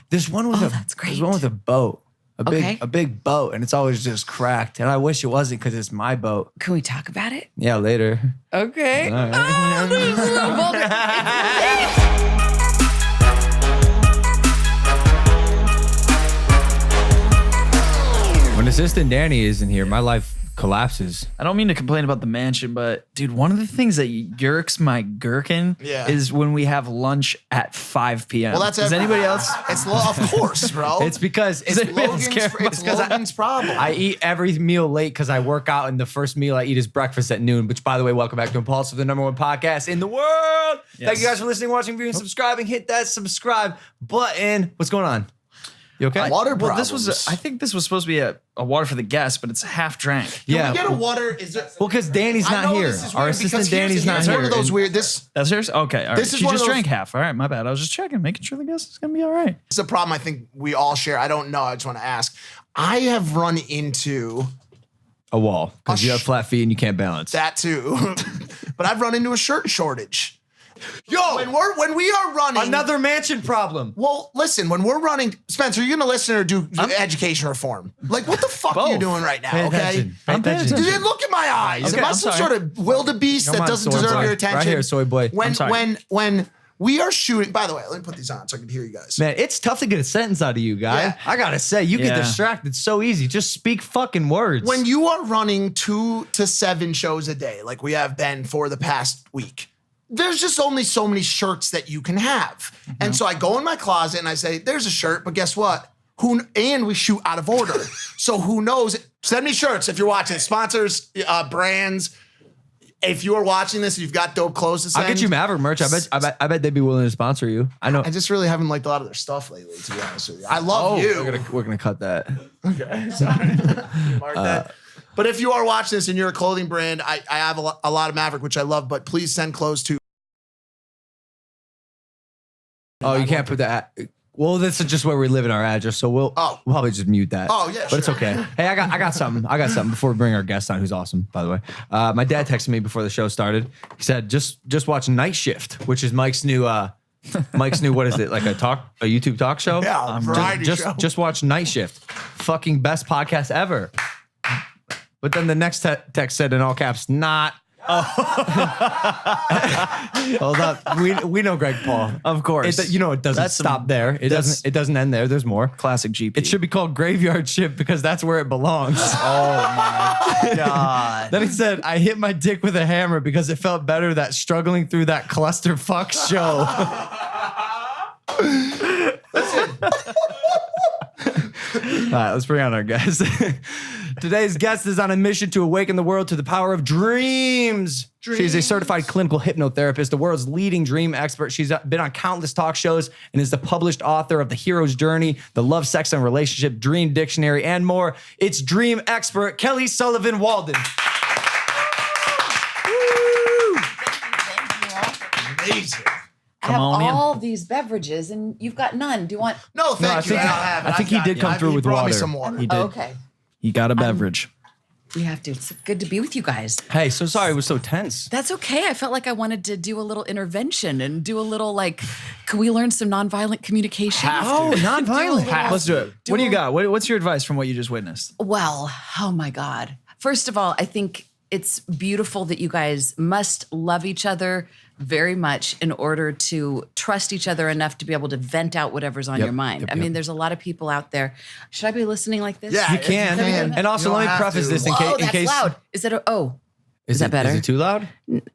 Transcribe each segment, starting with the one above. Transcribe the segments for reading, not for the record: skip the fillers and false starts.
There's one with that's great. There's one with a boat. A big boat, and it's always just cracked. And I wish it wasn't because it's my boat. Can we talk about it? Yeah, later. Okay. All right. When Assistant Danny isn't here, my life collapses. I don't mean to complain about the mansion, but dude, one of the things that yerks my gherkin is when we have lunch at 5 p.m. Well, that's Does anybody else? It's of course, bro. It's because it's Logan's problem. I eat every meal late because I work out, and the first meal I eat is breakfast at noon. Which, by the way, welcome back to Impaulsive, the #1 podcast in the world. Yes. Thank you guys for listening, watching, viewing, subscribing. Hit that subscribe button. What's going on? You okay? Water Well, problems. I think this was supposed to be a water for the guests, but it's half drank. Can we get a water? Is it? Well, because Danny's not here. Our assistant Danny's not here. One of those weird. This That's yours? Okay. All right. This is She one just of those- drank half. All right. My bad. I was just checking, making sure the guest is going to be all right. is a problem I think we all share. I don't know. I just want to ask. I have run into A wall because you have flat feet and you can't balance. that too, but I've run into a shirt shortage. Yo, when we are running Another mansion problem. Well, listen, when we're running, Spencer, you're gonna listen or do education reform? Like, what the fuck are you Both. doing right now? Pay Okay, attention. Pay I'm paying attention. attention. Dude, look at my eyes. Okay, Am I I'm some sorry. sort of wildebeest Come that on, doesn't soy deserve boy. your attention? Right here, soy boy. When I'm sorry. when we are shooting. By the way, let me put these on so I can hear you guys. Man, it's tough to get a sentence out of you, guy. Yeah. I gotta say, you get Yeah. distracted so easy. Just speak fucking words. When you are running 2 to 7 shows a day, like we have been for the past week, there's just only so many shirts that you can have. And so I go in my closet and I say, there's a shirt, but guess what? And we shoot out of order. So who knows? Send me shirts if you're watching. Sponsors, brands. If you are watching this, you've got dope clothes to send. I'll get you Maverick merch. I bet they'd be willing to sponsor you. I know. I just really haven't liked a lot of their stuff lately, to be honest with you. I love you. We're gonna cut that. Okay, sorry. Mark that. But if you are watching this and you're a clothing brand, I have a lot of Maverick, which I love, but please send clothes to. Oh, you can't put that. Well, this is just where we live in our address, so we'll probably just mute that. Oh, yeah, but it's okay. Hey, I got something. I got something before we bring our guest on, who's awesome, by the way. My dad texted me before the show started. He said, just watch Night Shift, which is Mike's new. What is it, like a YouTube talk show? Yeah, variety show. Just watch Night Shift. Fucking best podcast ever. But then the next text said in all caps, not. Hold up. We know Greg Paul. Of course. It doesn't stop there. It doesn't end there. There's more. Classic GP. It should be called Graveyard Shift because that's where it belongs. Oh my God. Then he said, I hit my dick with a hammer because it felt better that struggling through that clusterfuck show. All right, let's bring on our guest. Today's guest is on a mission to awaken the world to the power of dreams. She's a certified clinical hypnotherapist, the world's leading dream expert. She's been on countless talk shows and is the published author of The Hero's Journey, The Love, Sex, and Relationship Dream Dictionary, and more. It's dream expert Kelly Sullivan Walden. Amazing. I have on in. all these beverages and you've got none. Do you want? No, thank you. I think he did come through with brought me water. some water. He did. Oh, okay. He got a beverage. We have to. It's good to be with you guys. Hey, so sorry it was so tense. That's okay. I felt like I wanted to do a little intervention and do a little can we learn some nonviolent communication? Oh, nonviolent. Let's do it. What do you got? What's your advice from what you just witnessed? Well, oh my God. First of all, I think it's beautiful that you guys must love each other very much in order to trust each other enough to be able to vent out whatever's on your mind. I mean, there's a lot of people out there. Should I be listening like this? Yeah, You can. And also, let me preface this in Whoa, case. that's loud. Is that is that better? Is it too loud?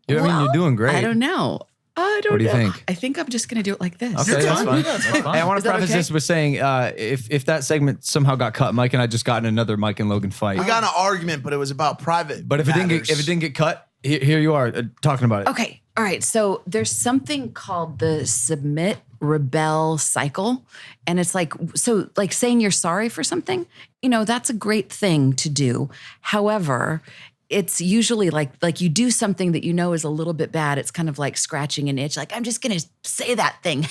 You're doing great. I don't know. I don't know. What do you think? I think I'm just going to do it like this. Okay, that's fine. That's fine. Hey, I want Is to that preface okay? this with saying if that segment somehow got cut, Mike and I just got in another Mike and Logan fight. We got in an argument, but it was about private. But if it matters. didn't get cut, here you are talking about it. Okay. All right. So there's something called the submit rebel cycle. And it's like saying you're sorry for something, that's a great thing to do. However, it's usually like you do something that is a little bit bad. It's kind of like scratching an itch. Like, I'm just going to say that thing.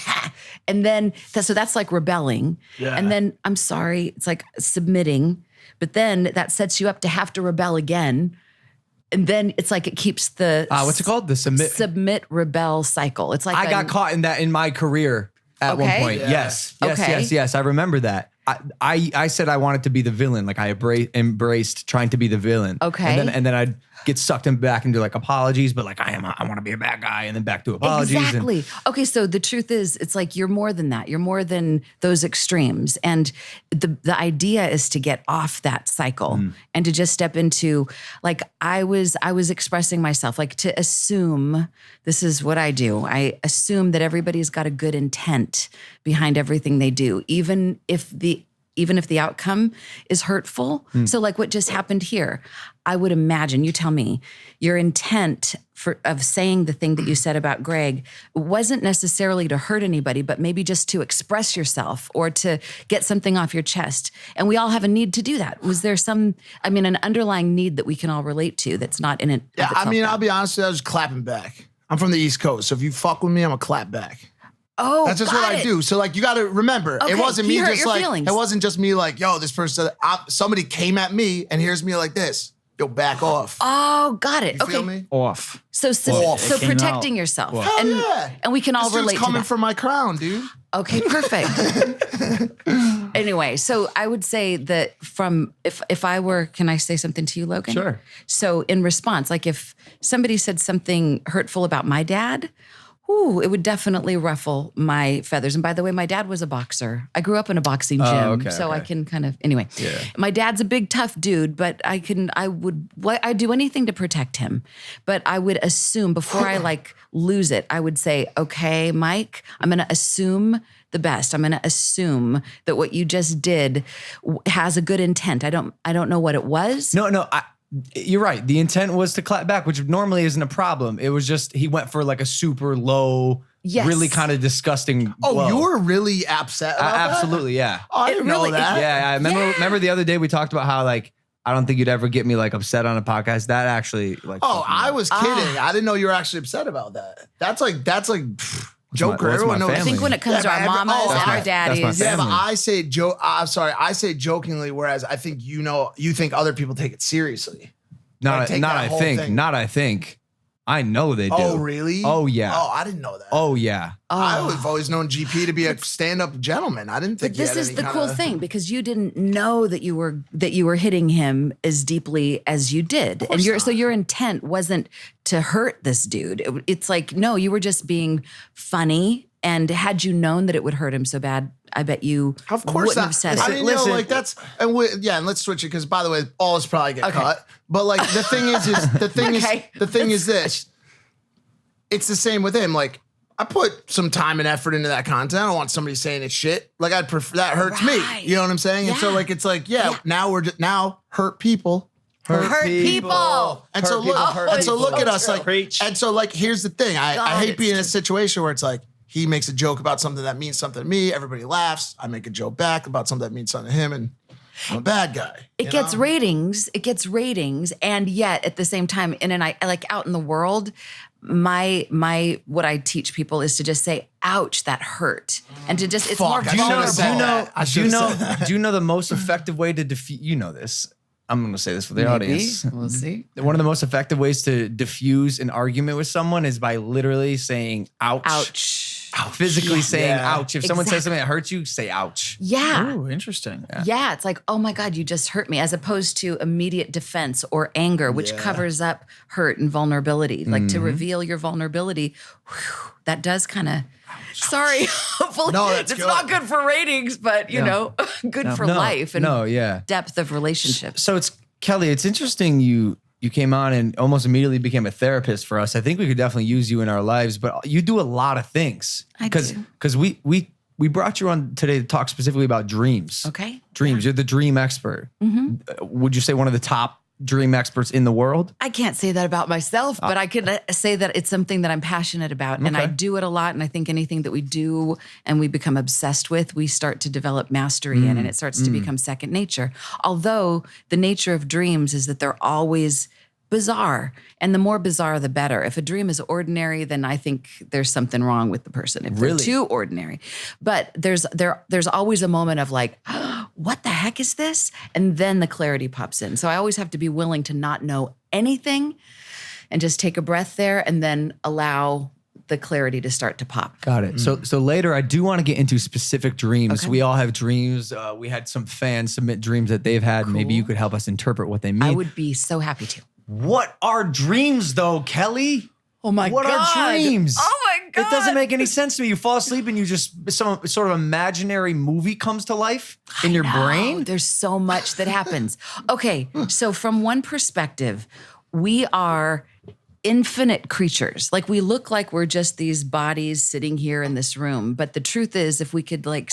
And then, so that's like rebelling. Yeah. And then I'm sorry. It's like submitting. But then that sets you up to have to rebel again. And then it's like it keeps the What's it called? The submit rebel cycle. It's like I got caught in that in my career at one Okay. point. Yeah. Yes. Okay. I remember that. I said I wanted to be the villain. Like I embraced trying to be the villain. Okay. And then I'd get sucked back into like apologies, but like I want to be a bad guy, and then back to apologies. Exactly. Okay, so the truth is, it's like you're more than that. You're more than those extremes, and the idea is to get off that cycle and to just step into, like I was expressing myself, like to assume this is what I do. I assume that everybody's got a good intent behind everything they do, even if the outcome is hurtful. So like what just happened here, I would imagine, you tell me, your intent of saying the thing that you said about Greg wasn't necessarily to hurt anybody, but maybe just to express yourself or to get something off your chest. And we all have a need to do that. Was there an underlying need that we can all relate to that's not in it? Yeah, I mean, I'll be honest with you, I was clapping back. I'm from the East Coast, so if you fuck with me, I'm a clap back. Oh, that's just what I do. So like, you got to remember, Okay, it wasn't me he hurt just your like, feelings. it wasn't just me like, yo, this person, somebody came at me and here's me like this. Yo, back off. Oh, got it. You Okay. feel me? Off. So It came protecting out. yourself. Hell And, yeah. and we can all This dude's relate to coming that. from my crown, dude. Okay, perfect. Anyway, so I would say that if I were, can I say something to you, Logan? Sure. So in response, like if somebody said something hurtful about my dad, it would definitely ruffle my feathers. And by the way, my dad was a boxer. I grew up in a boxing gym, okay, so I okay. can kind of, anyway. Yeah. My dad's a big, tough dude, but I'd do anything to protect him. But I would assume before I like lose it, I would say, okay, Mike, I'm going to assume the best. I'm going to assume that what you just did has a good intent. I don't know what it was. No, you're right. The intent was to clap back, which normally isn't a problem. It was just he went for like a super low, Yes. really kind of disgusting. Oh, blow. you were really upset about that? Absolutely, yeah. Oh, I didn't know that. Yeah, I remember the other day we talked about how like I don't think you'd ever get me like upset on a podcast. That actually like Oh, I was kidding. I didn't know you were actually upset about that. That's like Joker. what's my Everyone knows. family? I think when it comes to Yeah, our but mamas and that's our my daddies. Yeah, but family. I say jokingly, whereas I think you think other people take it seriously. Like, take that whole thing. I think. I know they do. Oh, really? Oh, yeah. Oh, I didn't know that. Oh, yeah. I've always known GP to be a stand-up gentleman. I didn't think. But this he had is any the kinda- cool thing because you didn't know that you were hitting him as deeply as you did, and so your intent wasn't to hurt this dude. It's like no, you were just being funny. And had you known that it would hurt him so bad, I bet you Of course wouldn't not. have said I it. mean, Listen. like that's and let's switch it because by the way, all this probably get cut. But like the thing is Okay. the thing is this. It's the same with him. Like I put some time and effort into that content. I don't want somebody saying it's shit. Like I'd prefer that hurts me. Right. You know what I'm saying? And so Yeah. like it's like now we're just hurt people. Hurt people. And so look, look at us like, Preach. and so like, here's the thing. I God, hate it's being in a true. situation where it's like, he makes a joke about something that means something to me. Everybody laughs. I make a joke back about something that means something to him. And I'm a bad guy. It gets ratings. It gets ratings, and yet at the same time, like out in the world, my what I teach people is to just say, "Ouch, that hurt," and to just it's Fuck, more I should've vulnerable. said that. I should've said that. Do you know the most effective way to defeat? You know this. I'm going to say this for the audience. We'll see. One of the most effective ways to diffuse an argument with someone is by literally saying "ouch." Ouch. Physically saying Yeah. "ouch." If someone says Exactly. something that hurts you, say "ouch." Yeah. Oh, interesting. Yeah, it's like, oh my God, you just hurt me, as opposed to immediate defense or anger, which Yeah. covers up hurt and vulnerability. Like to reveal your vulnerability, that does kind of. Sorry, hopefully No, that's it's good. not good for ratings, but you know, good for life and yeah. depth of relationships. So it's Kelly. It's interesting you came on and almost immediately became a therapist for us. I think we could definitely use you in our lives, but you do a lot of things. I do. Because we brought you on today to talk specifically about dreams. Okay. Dreams. You're the dream expert. Would you say one of the top dream experts in the world? I can't say that about myself, but I could say that it's something that I'm passionate about, and I Okay. do it a lot. And I think anything that we do and we become obsessed with, we start to develop mastery in, and it starts to become second nature. Although the nature of dreams is that they're always bizarre, and the more bizarre, the better. If a dream is ordinary, then I think there's something wrong with the person. If Really? they're too ordinary, but there's always a moment of like, what the heck is this? And then the clarity pops in. So I always have to be willing to not know anything and just take a breath there and then allow the clarity to start to pop. Got it. So later, I do want to get into specific dreams. Okay. We all have dreams. We had some fans submit dreams that they've had. Maybe you could help us interpret what they mean. I would be so happy to. What are dreams, though, Kelly? Oh my What are dreams? Oh my God. It doesn't make any sense to me. You fall asleep and you just some sort of imaginary movie comes to life in your brain. There's so much that happens. Okay, so from one perspective, we are infinite creatures. Like we look like we're just these bodies sitting here in this room. But the truth is, if we could like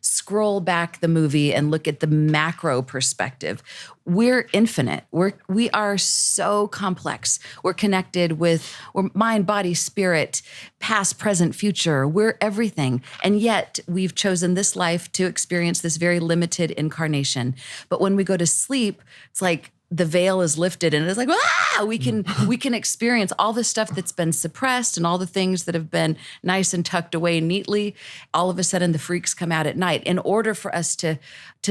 scroll back the movie and look at the macro perspective, we're infinite. We are so complex. We're connected with we're mind, body, spirit, past, present, future. We're everything. And yet we've chosen this life to experience this very limited incarnation. But when we go to sleep, it's like the veil is lifted and it's like, we can experience all the stuff that's been suppressed and all the things that have been nice and tucked away neatly. All of a sudden the freaks come out at night in order for us to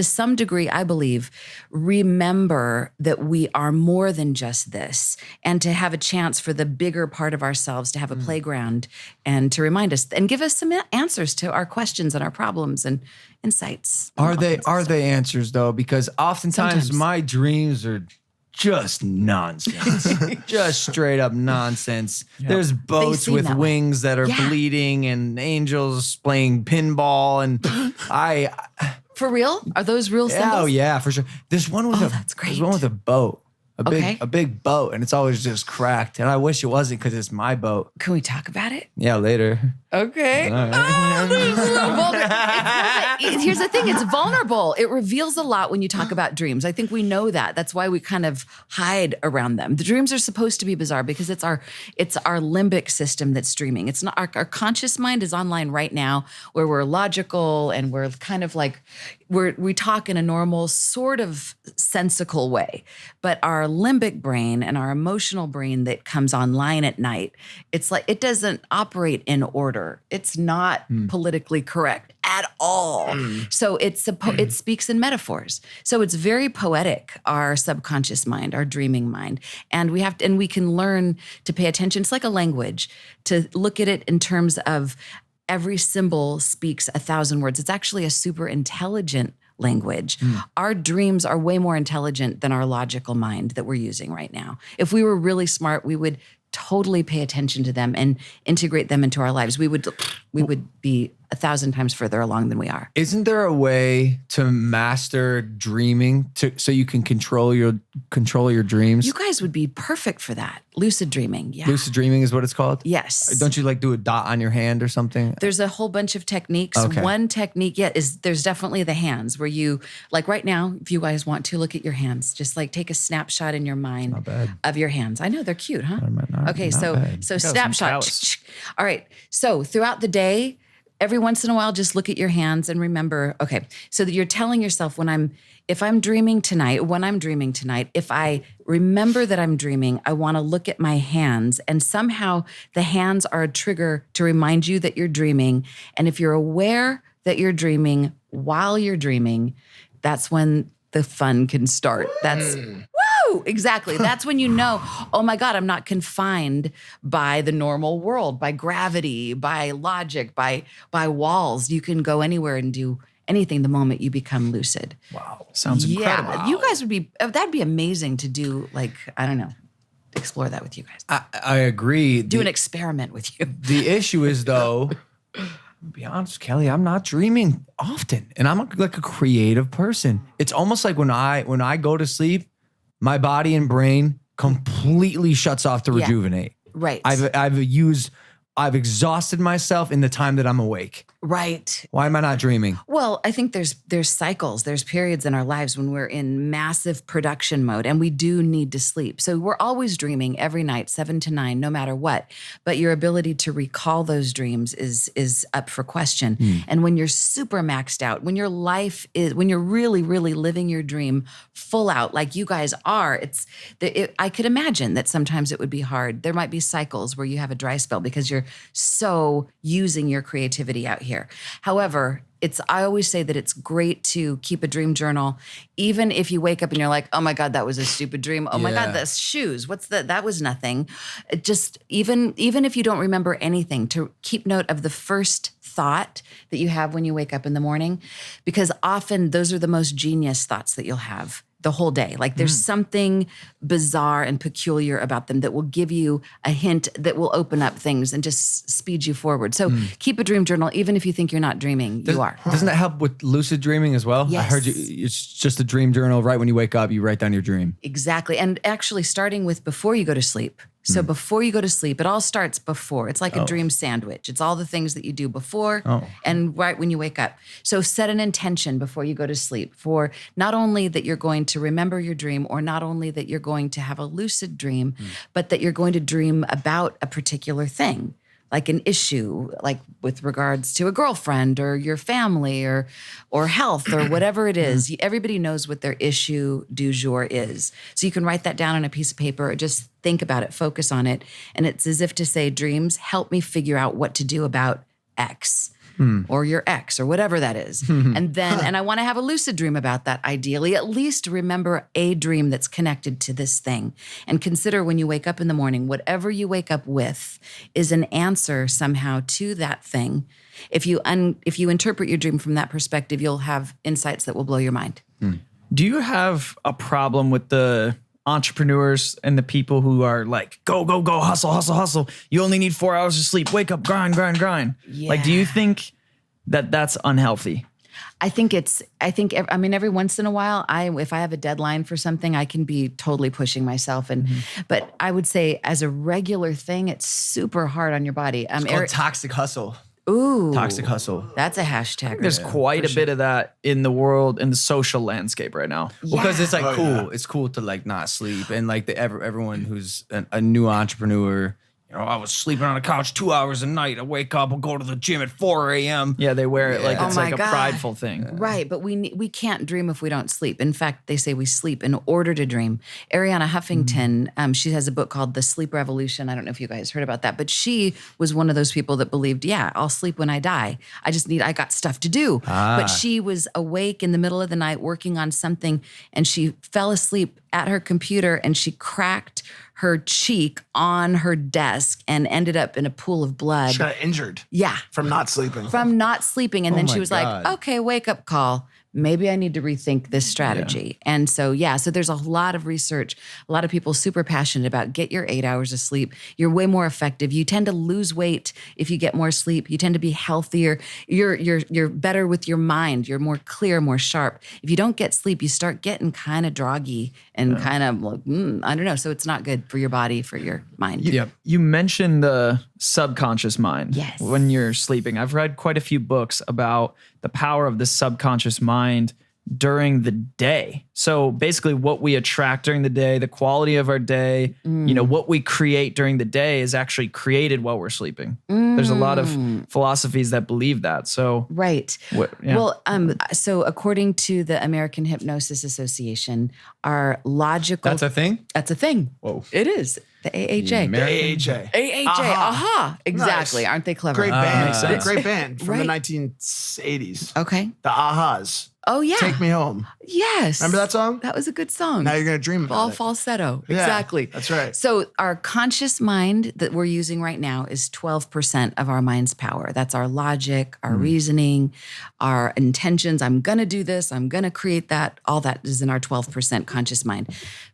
some degree, I believe, remember that we are more than just this and to have a chance for the bigger part of ourselves to have a playground and to remind us and give us some answers to our questions and our problems and insights. Are they answers though? Because oftentimes Sometimes. my dreams are just nonsense. Just straight up nonsense. There's boats seem with that way. wings that are Yeah. bleeding and angels playing pinball and For real? Are those real symbols? oh yeah, for sure. There's one with that's there's great. one with a boat. Okay. A big boat, and it's always just cracked. And I wish it wasn't because it's my boat. Can we talk about it? Yeah, later. Okay. Here's the thing, it's vulnerable. It reveals a lot when you talk about dreams. I think we know that. That's why we kind of hide around them. The dreams are supposed to be bizarre because it's our limbic system that's dreaming. It's not our conscious mind is online right now where we're logical and we're kind of like we talk in a normal sort of sensical way. But our limbic brain and our emotional brain that comes online at night, it's like it doesn't operate in order. It's not politically correct at all. So it speaks in metaphors. So it's very poetic, our subconscious mind, our dreaming mind. And we can learn to pay attention. It's like a language, to look at it in terms of every symbol speaks 1,000 words. It's actually a super intelligent language. Our dreams are way more intelligent than our logical mind that we're using right now. If we were really smart, we would totally pay attention to them and integrate them into our lives. We would be 1,000 times further along than we are. Isn't there a way to master dreaming so you can control your dreams? You guys would be perfect for that. Lucid dreaming. Yeah. Lucid dreaming is what it's called? Yes. Don't you like do a dot on your hand or something? There's a whole bunch of techniques. Okay. One technique, there's definitely the hands where you, like right now, if you guys want to look at your hands, just like take a snapshot in your mind of your hands. I know they're cute, huh? Okay, so Got some snapshot. callus. All right. So throughout the day, every once in a while, just look at your hands and remember, okay, so that you're telling yourself if I'm dreaming tonight, if I remember that I'm dreaming, I want to look at my hands, and somehow the hands are a trigger to remind you that you're dreaming. And if you're aware that you're dreaming while you're dreaming, that's when the fun can start. That's woo! Exactly. That's when you know, oh my God, I'm not confined by the normal world, by gravity, by logic, by walls. You can go anywhere and do anything the moment you become lucid. Wow. Sounds incredible. Yeah, you guys that'd be amazing to do, like, I don't know, explore that with you guys. I agree. Do an experiment with you. The issue is though, to be honest, Kelly, I'm not dreaming often, and I'm like a creative person. It's almost like when I go to sleep, my body and brain completely shuts off to rejuvenate. Right. I've exhausted myself in the time that I'm awake. Right. Why am I not dreaming? Well, I think there's cycles, there's periods in our lives when we're in massive production mode and we do need to sleep. So we're always dreaming every night, 7 to 9, no matter what. But your ability to recall those dreams is up for question. And when you're super maxed out, when you're really, really living your dream full out, like you guys are, I could imagine that sometimes it would be hard. There might be cycles where you have a dry spell because you're so using your creativity out here. However, I always say that it's great to keep a dream journal, even if you wake up and you're like, oh my God, that was a stupid dream. Oh my God, that's shoes. What's that? That was nothing. Just even if you don't remember anything, to keep note of the first thought that you have when you wake up in the morning, because often those are the most genius thoughts that you'll have the whole day. Like there's something bizarre and peculiar about them that will give you a hint that will open up things and just speed you forward. So keep a dream journal, even if you think you're not dreaming, you are. Doesn't that help with lucid dreaming as well? Yes. I heard it's just a dream journal. Right when you wake up, you write down your dream. Exactly. And actually starting with before you go to sleep. So before you go to sleep, it all starts before. It's like a dream sandwich. It's all the things that you do before and right when you wake up. So set an intention before you go to sleep for not only that you're going to remember your dream, or not only that you're going to have a lucid dream, but that you're going to dream about a particular thing, like an issue, like with regards to a girlfriend or your family or health or whatever it is. Everybody knows what their issue du jour is. So you can write that down on a piece of paper or just think about it, focus on it. And it's as if to say, dreams, help me figure out what to do about X. Or your ex, or whatever that is. And I want to have a lucid dream about that, ideally. At least remember a dream that's connected to this thing. And consider when you wake up in the morning, whatever you wake up with is an answer somehow to that thing. If you interpret your dream from that perspective, you'll have insights that will blow your mind. Do you have a problem with the entrepreneurs and the people who are like, go, go, go, hustle, hustle, hustle. You only need 4 hours of sleep. Wake up, grind, grind, grind. Yeah. Like, do you think that that's unhealthy? I mean, every once in a while, if I have a deadline for something, I can be totally pushing myself. But I would say as a regular thing, it's super hard on your body. It's called toxic hustle. Ooh. Toxic hustle. That's a hashtag. There's quite a bit of that in the world, in the social landscape right now. Because it's like cool. It's cool to like not sleep. And like everyone who's a new entrepreneur, you know, I was sleeping on a couch 2 hours a night. I wake up, I'll go to the gym at 4 a.m. Yeah, they wear it like it's like a God. prideful thing. Right, but we can't dream if we don't sleep. In fact, they say we sleep in order to dream. Arianna Huffington, she has a book called The Sleep Revolution. I don't know if you guys heard about that, but she was one of those people that believed, I'll sleep when I die. I got stuff to do. But she was awake in the middle of the night working on something, and she fell asleep at her computer, and she cracked her cheek on her desk and ended up in a pool of blood. She got injured. Yeah. From not sleeping. And then she was God. like, okay, wake up call. Maybe I need to rethink this strategy. Yeah. And so there's a lot of research, a lot of people super passionate about get your 8 hours of sleep. You're way more effective. You tend to lose weight if you get more sleep. You tend to be healthier. You're better with your mind. You're more clear, more sharp. If you don't get sleep, you start getting kind of groggy and kind of like, I don't know. So it's not good for your body, for your mind. You mentioned the subconscious mind when you're sleeping. I've read quite a few books about the power of the subconscious mind during the day. So basically what we attract during the day, the quality of our day, what we create during the day is actually created while we're sleeping. There's a lot of philosophies that believe that. So right. Well, so according to the American Hypnosis Association, our logical... That's a thing? That's a thing. Whoa. It is. The AHA. AHA. Exactly. Nice. Aren't they clever? Great band. Makes sense. Great band from the Right. 1980s. Okay. The Ahas. Oh, yeah. Take Me Home. Yes. Remember that song? That was a good song. Now you're going to dream about All it. falsetto. Yeah, Exactly. that's right. So our conscious mind that we're using right now is 12% of our mind's power. That's our logic, our reasoning, our intentions. I'm going to do this. I'm going to create that. All that is in our 12% conscious mind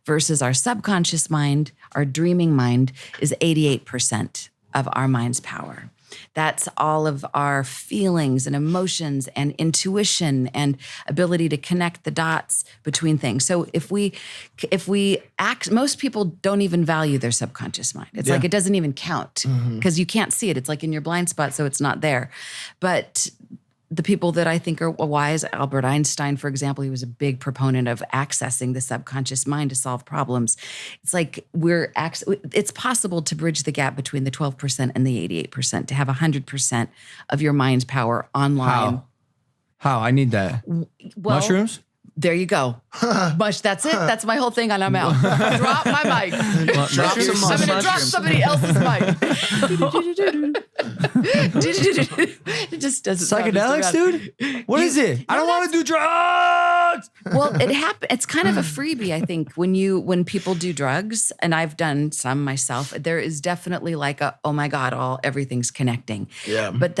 versus our subconscious mind, our dreaming mind is 88% of our mind's power. That's all of our feelings and emotions and intuition and ability to connect the dots between things. So if we act, most people don't even value their subconscious mind. It's like it doesn't even count because you can't see it. It's like in your blind spot, so it's not there. But the people that I think are wise, Albert Einstein, for example, he was a big proponent of accessing the subconscious mind to solve problems. It's like it's possible to bridge the gap between the 12% and the 88%, to have 100% of your mind's power online. How? I need that. Well, Mushrooms? There you go. That's it. That's my whole thing, and I'm out. Drop my mic. Drop some I'm going to drop mushrooms. somebody else's mic. It just doesn't sound Psychedelics, dude? What is it? I don't want to do drugs. Well, it's kind of a freebie, I think, when people do drugs, and I've done some myself, there is definitely like oh my God, everything's connecting. Yeah. But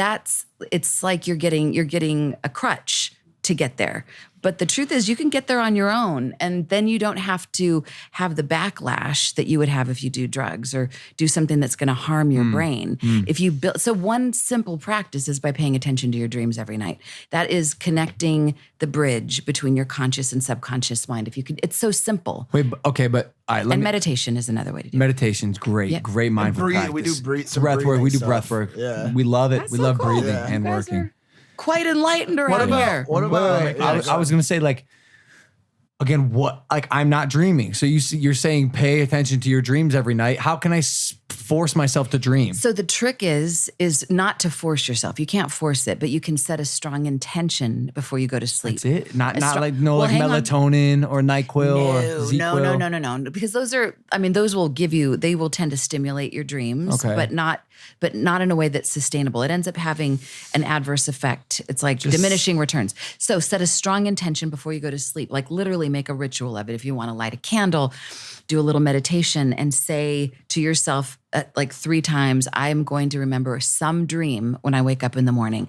it's like you're getting a crutch to get there. But the truth is you can get there on your own, and then you don't have to have the backlash that you would have if you do drugs or do something that's going to harm your brain. If you so one simple practice is by paying attention to your dreams every night. That is connecting the bridge between your conscious and subconscious mind. If you could, it's so simple. Wait, okay, but all right, Meditation is another way to do it. Meditation's great. Yeah. Great mindful practice. We do some breath work. We do breathing breath work. stuff. Yeah. We love it. That's we so love cool. breathing You and guys working. are quite enlightened around here. What about? Wait. I was gonna say like. Again, what? Like, I'm not dreaming. So you're saying pay attention to your dreams every night. How can I force myself to dream? So the trick is not to force yourself. You can't force it, but you can set a strong intention before you go to sleep. That's it. Not Well, like hang on. melatonin or NyQuil or ZQuil. No. Because those will they will tend to stimulate your dreams, Okay. but not in a way that's sustainable. It ends up having an adverse effect. It's like diminishing returns. So set a strong intention before you go to sleep. Like literally make a ritual of it. If you want to light a candle, do a little meditation and say to yourself like 3 times, I am going to remember some dream when I wake up in the morning.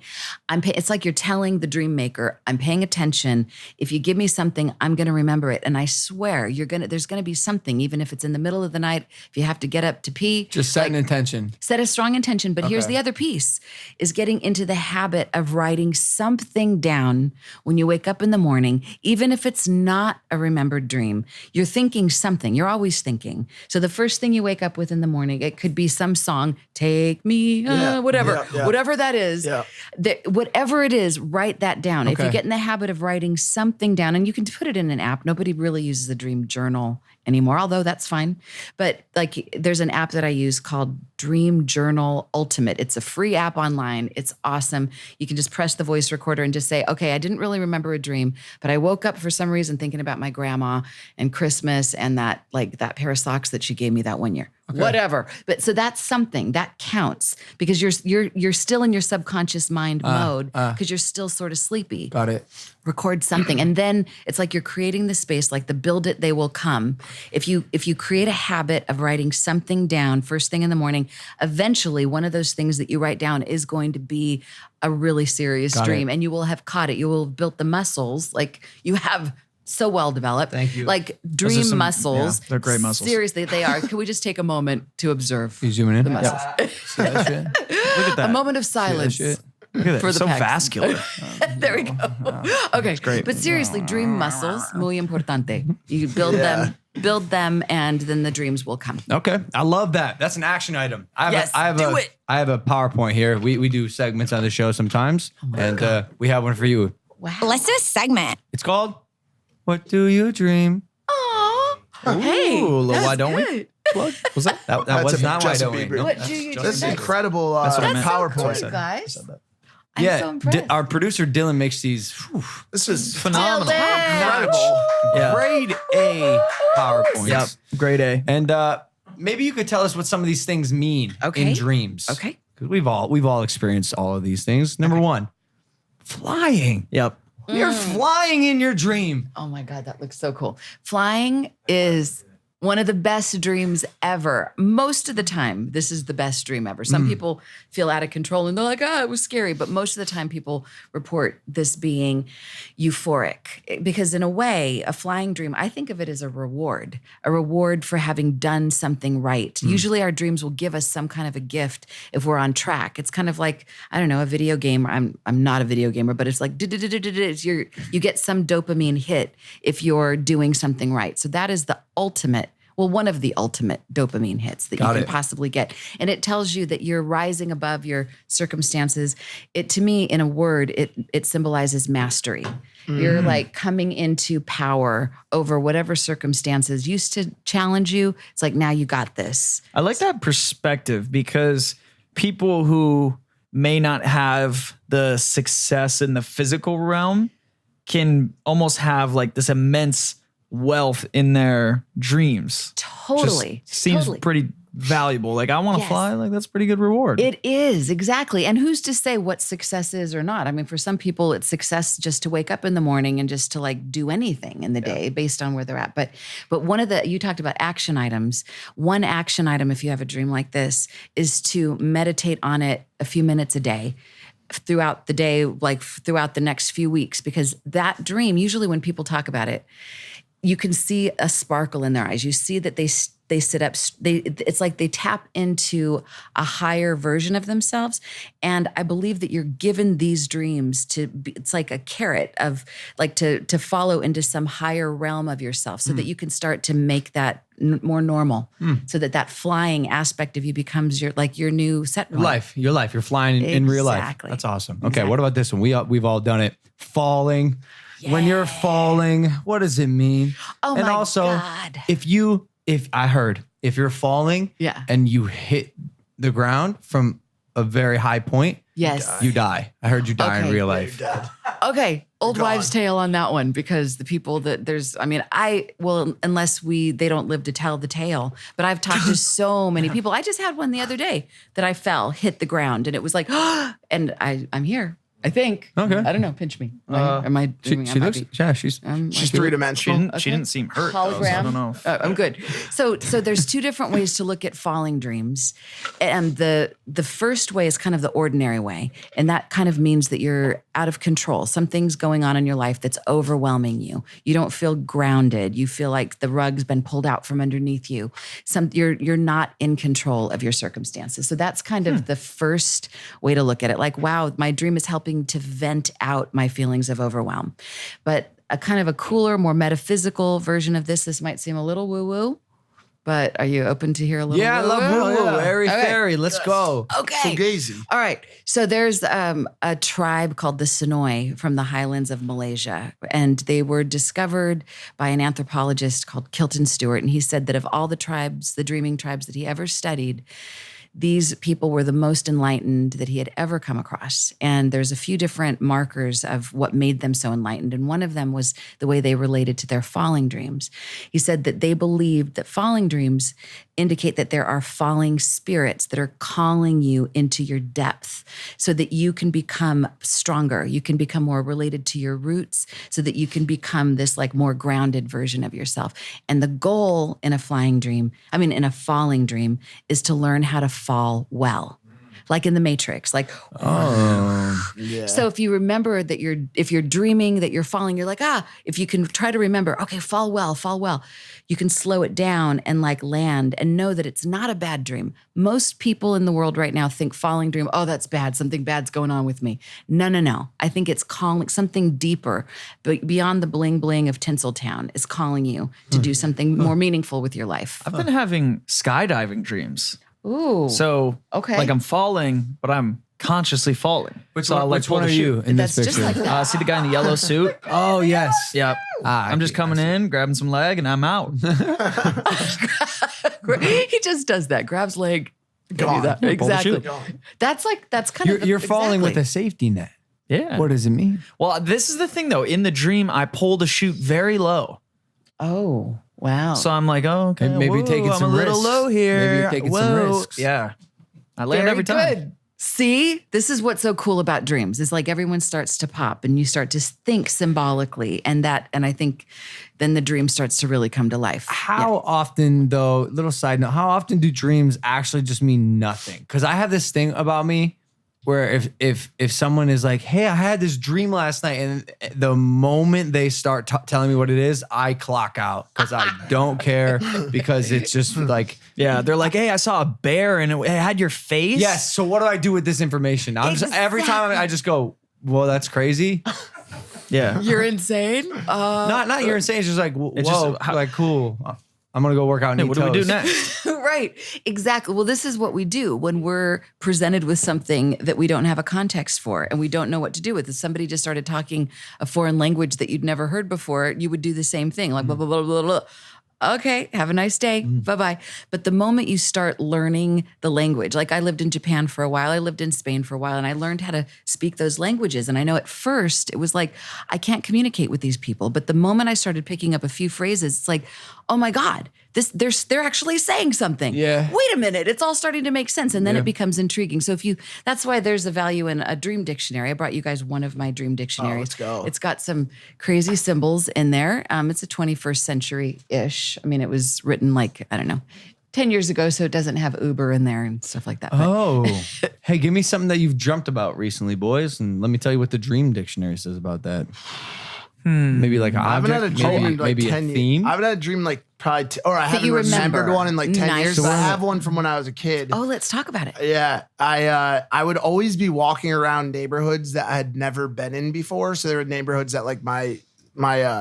It's like you're telling the dream maker, I'm paying attention. If you give me something, I'm going to remember it. And I swear there's going to be something, even if it's in the middle of the night, if you have to get up to pee. Just set an intention. Set a strong intention. But here's the other piece, is getting into the habit of writing something down when you wake up in the morning, even if it's not a remembered dream. You're thinking something. You're always thinking. So the first thing you wake up with in the morning, it could be some song, take me, whatever that is. Yeah. Whatever it is, write that down. If you Okay. get in the habit of writing something down, and you can put it in an app. Nobody really uses the dream journal anymore, although that's fine. But like there's an app that I use called Dream Journal Ultimate. It's a free app online. It's awesome. You can just press the voice recorder and just say, okay, I didn't really remember a dream, but I woke up for some reason thinking about my grandma and Christmas and that pair of socks that she gave me that one year. Whatever. But so that's something that counts because you're still in your subconscious mind mode because you're still sort of sleepy. Got it. Record something. And then it's like you're creating the space, like the build it, they will come. If you create a habit of writing something down first thing in the morning, eventually one of those things that you write down is going to be a really serious Got dream. it. And you will have caught it. You will have built the muscles like you have so well developed. Thank you. Like dream muscles. yeah, they're great muscles. Seriously, they are. Can we just take a moment to observe You zooming in? the muscles? See that shit? Look at that. A moment of See that silence. shit? Look at that. for the So pecs. vascular. There we go. Okay, great. But seriously, dream muscles, muy importante. You build them, and then the dreams will come. Okay, I love that. That's an action item. I have do it. I have a PowerPoint here. We do segments on the show sometimes, and we have one for you. Wow. Let's do a segment. It's called "What Do You Dream?" Aw. Hey, Ooh, that's why don't we? good. Plug? Was that? That That's was a not why Justin don't we? Bieber. Nope. What do you This is dream? incredible That's what I That's meant. so PowerPoint. cool, guys. I'm Yeah, so impressed. our producer Dylan makes these This is Phenomenal. incredible. Yeah. grade A PowerPoints. Yep. Grade A. And maybe you could tell us what some of these things mean Okay. in dreams. Okay. Because we've all experienced all of these things. Number one, flying. Yep. You're flying in your dream. Oh my God, that looks so cool. Flying is one of the best dreams ever. Most of the time, this is the best dream ever. Some people feel out of control and they're like, it was scary. But most of the time, people report this being euphoric. Because in a way, a flying dream, I think of it as a reward for having done something right. Usually our dreams will give us some kind of a gift if we're on track. It's kind of like, I don't know, a video game. I'm not a video gamer, but it's like, you get some dopamine hit if you're doing something right. So that is the ultimate, well, one of the ultimate dopamine hits that you can possibly get. And it tells you that you're rising above your circumstances. It, to me, in a word, it symbolizes mastery. You're like coming into power over whatever circumstances used to challenge you. It's like, now you got this. I like that perspective because people who may not have the success in the physical realm can almost have like this immense wealth in their dreams. Totally. Just seems Totally. valuable. Like I want to Yes. fly. Like that's pretty good reward. It is, exactly. And who's to say what success is or not? I mean, for some people, it's success just to wake up in the morning and just to like do anything in the day based on where they're at. But you talked about action items. One action item, if you have a dream like this, is to meditate on it a few minutes a day throughout the day, like throughout the next few weeks, because that dream, usually when people talk about it, you can see a sparkle in their eyes. You see that they sit up. It's like they tap into a higher version of themselves. And I believe that you're given these dreams it's like a carrot of like to follow into some higher realm of yourself so that you can start to make that more normal. So that flying aspect of you becomes your new set point. Your life. You're flying in real life. Exactly. That's awesome. Okay, what about this one? We've all done it. Falling. When you're falling, what does it mean? Oh and my also, God. if you're falling and you hit the ground from a very high point, Yes. you die. I heard you die in Okay. real life. Okay, old gone. wives' tale on that one, because the people that unless they don't live to tell the tale, but I've talked to so many people. I just had one the other day that I fell, hit the ground, and it was like, and I'm here. I think. Okay. I don't know. Pinch me. Am I dreaming? She looks. Yeah, she's. She's three-dimensional. She didn't seem hurt. Hologram. Though, so I don't know. I'm good. So there's two different ways to look at falling dreams. And the first way is kind of the ordinary way. And that kind of means that you're out of control. Something's going on in your life that's overwhelming you. You don't feel grounded. You feel like the rug's been pulled out from underneath you. You're not in control of your circumstances. So that's kind of the first way to look at it. Like, wow, my dream is helping to vent out my feelings of overwhelm. But a kind of a cooler, more metaphysical version of this might seem a little woo-woo, but are you open to hear a little Yeah, I love woo-woo. Airy fairy. Let's go. Okay. Fugazi. All right. So there's a tribe called the Sonoy from the highlands of Malaysia, and they were discovered by an anthropologist called Kilton Stewart. And he said that of all the tribes, the dreaming tribes that he ever studied, these people were the most enlightened that he had ever come across. And there's a few different markers of what made them so enlightened. And one of them was the way they related to their falling dreams. He said that they believed that falling dreams indicate that there are falling spirits that are calling you into your depth so that you can become stronger. You can become more related to your roots so that you can become this like more grounded version of yourself. And the goal in a falling dream is to learn how to fall well. Like in the Matrix, like, So if you remember that if you're dreaming that you're falling, you're like, if you can try to remember, okay, fall well, you can slow it down and like land and know that it's not a bad dream. Most people in the world right now think falling dream, oh, that's bad. Something bad's going on with me. No. I think it's calling something deeper, but beyond the bling bling of Tinseltown is calling you to do something more meaningful with your life. I've been having skydiving dreams. Ooh. So, Okay. like I'm falling, but I'm consciously falling. Which I'll, one pull are the you chute. in That's this just picture? like that. See the guy in the yellow suit? Oh yes. Yep. I'm just coming in, grabbing some leg, and I'm out. He just does that. Grabs leg. Gone. That. Pull the Exactly. chute. That's kind of You're falling with exactly. a safety net. Yeah. What does it mean? Well, this is the thing though. In the dream, I pulled a chute very low. Oh, wow. So I'm like, oh, okay. Maybe whoa, taking I'm some a little risks. low here. Maybe you're taking some Whoa. risks. Yeah. I land Very every time. good. See, this is what's so cool about dreams. Is like everyone starts to pop and you start to think symbolically, and I think then the dream starts to really come to life. How often, though, little side note, how often do dreams actually just mean nothing? Because I have this thing about me where if someone is like, hey, I had this dream last night, and the moment they start telling me what it is, I clock out because I don't care, because it's just like, Yeah. They're like, hey, I saw a bear and it had your face. yes, so what do I do with this information? Every time I just go, well, that's crazy. Yeah. You're insane. Not you're insane. It's just like, whoa, It's just like cool. I'm gonna go work out and Hey, eat what do we do toast. next? Right. Exactly. Well, this is what we do when we're presented with something that we don't have a context for and we don't know what to do with. If somebody just started talking a foreign language that you'd never heard before, you would do the same thing, like blah, blah, blah, blah, blah. okay, have a nice day. Bye-bye. But the moment you start learning the language, like I lived in Japan for a while, I lived in Spain for a while, and I learned how to speak those languages. And I know at first it was like, I can't communicate with these people. But the moment I started picking up a few phrases, it's like, oh my God, they're actually saying something. Yeah. Wait a minute, it's all starting to make sense. And then it becomes intriguing. So that's why there's a value in a dream dictionary. I brought you guys one of my dream dictionaries. Let's go. It's got some crazy symbols in there. It's a 21st century-ish. I mean, it was written like, I don't know, 10 years ago, so it doesn't have Uber in there and stuff like that. But Oh, hey, give me something that you've dreamt about recently, boys, and let me tell you what the Dream Dictionary says about that. Maybe like an I haven't had a object, dream maybe, in like maybe 10 a years. theme. I haven't had a dream like probably, or I haven't you remembered remember. one in like 10 Nice. years. But I have one from when I was a kid. oh, let's talk about it. Yeah, I would always be walking around neighborhoods that I had never been in before. So there were neighborhoods that like my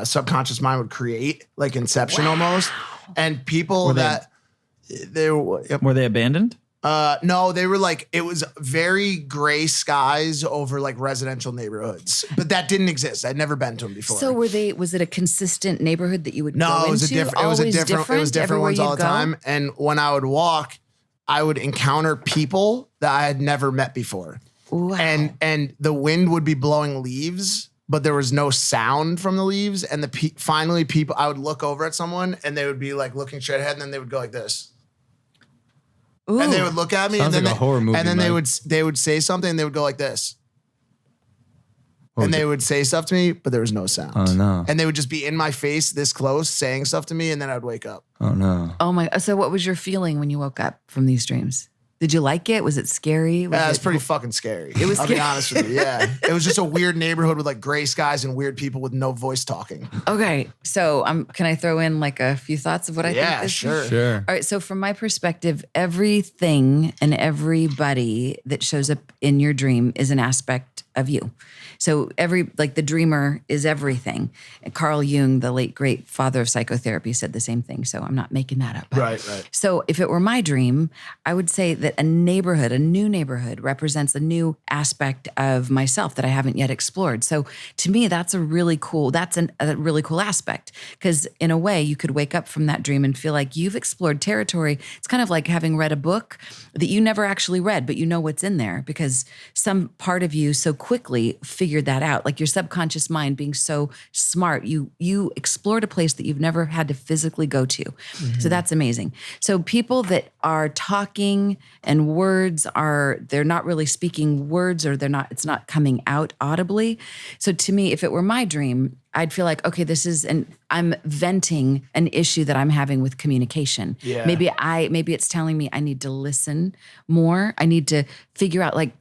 subconscious mind would create, like Inception almost. And people Were they abandoned? no, they were like, it was very gray skies over like residential neighborhoods, but that didn't exist. I'd never been to them before. So was it a consistent neighborhood that you would go No, it was into? a different. It was Always different everywhere ones all you'd the go? time. And when I would walk, I would encounter people that I had never met before. Wow. And the wind would be blowing leaves, but there was no sound from the leaves. And finally, people, I would look over at someone and they would be like looking straight ahead, and then they would go like this. Ooh. And they would look at me, Sounds and then like a horror movie, and then Mike. they would say something, and they would go like this. What And was they it? would say stuff to me, but there was no sound. Oh, no. And they would just be in my face this close saying stuff to me, and then I'd wake up. Oh no. Oh my! So what was your feeling when you woke up from these dreams? Did you like it? Was it scary? Was Yeah, it's pretty fucking scary. It was I'll be scary. honest with you. Yeah. It was just a weird neighborhood with like gray skies and weird people with no voice talking. Okay, so can I throw in like a few thoughts of what I think? Yeah, this sure. Sure. All right, so from my perspective, everything and everybody that shows up in your dream is an aspect of you. So the dreamer is everything. And Carl Jung, the late great father of psychotherapy, said the same thing. So I'm not making that up. Right. So if it were my dream, I would say that a new neighborhood represents a new aspect of myself that I haven't yet explored. So to me, that's a really cool aspect, because in a way you could wake up from that dream and feel like you've explored territory. It's kind of like having read a book that you never actually read, but you know what's in there because some part of you so quickly figured that out. Like your subconscious mind being so smart, you explored a place that you've never had to physically go to. Mm-hmm. So that's amazing. So people that are talking and they're not really speaking words, or it's not coming out audibly. So to me, if it were my dream, I'd feel like, okay, I'm venting an issue that I'm having with communication. Yeah. Maybe it's telling me I need to listen more. I need to figure out, like,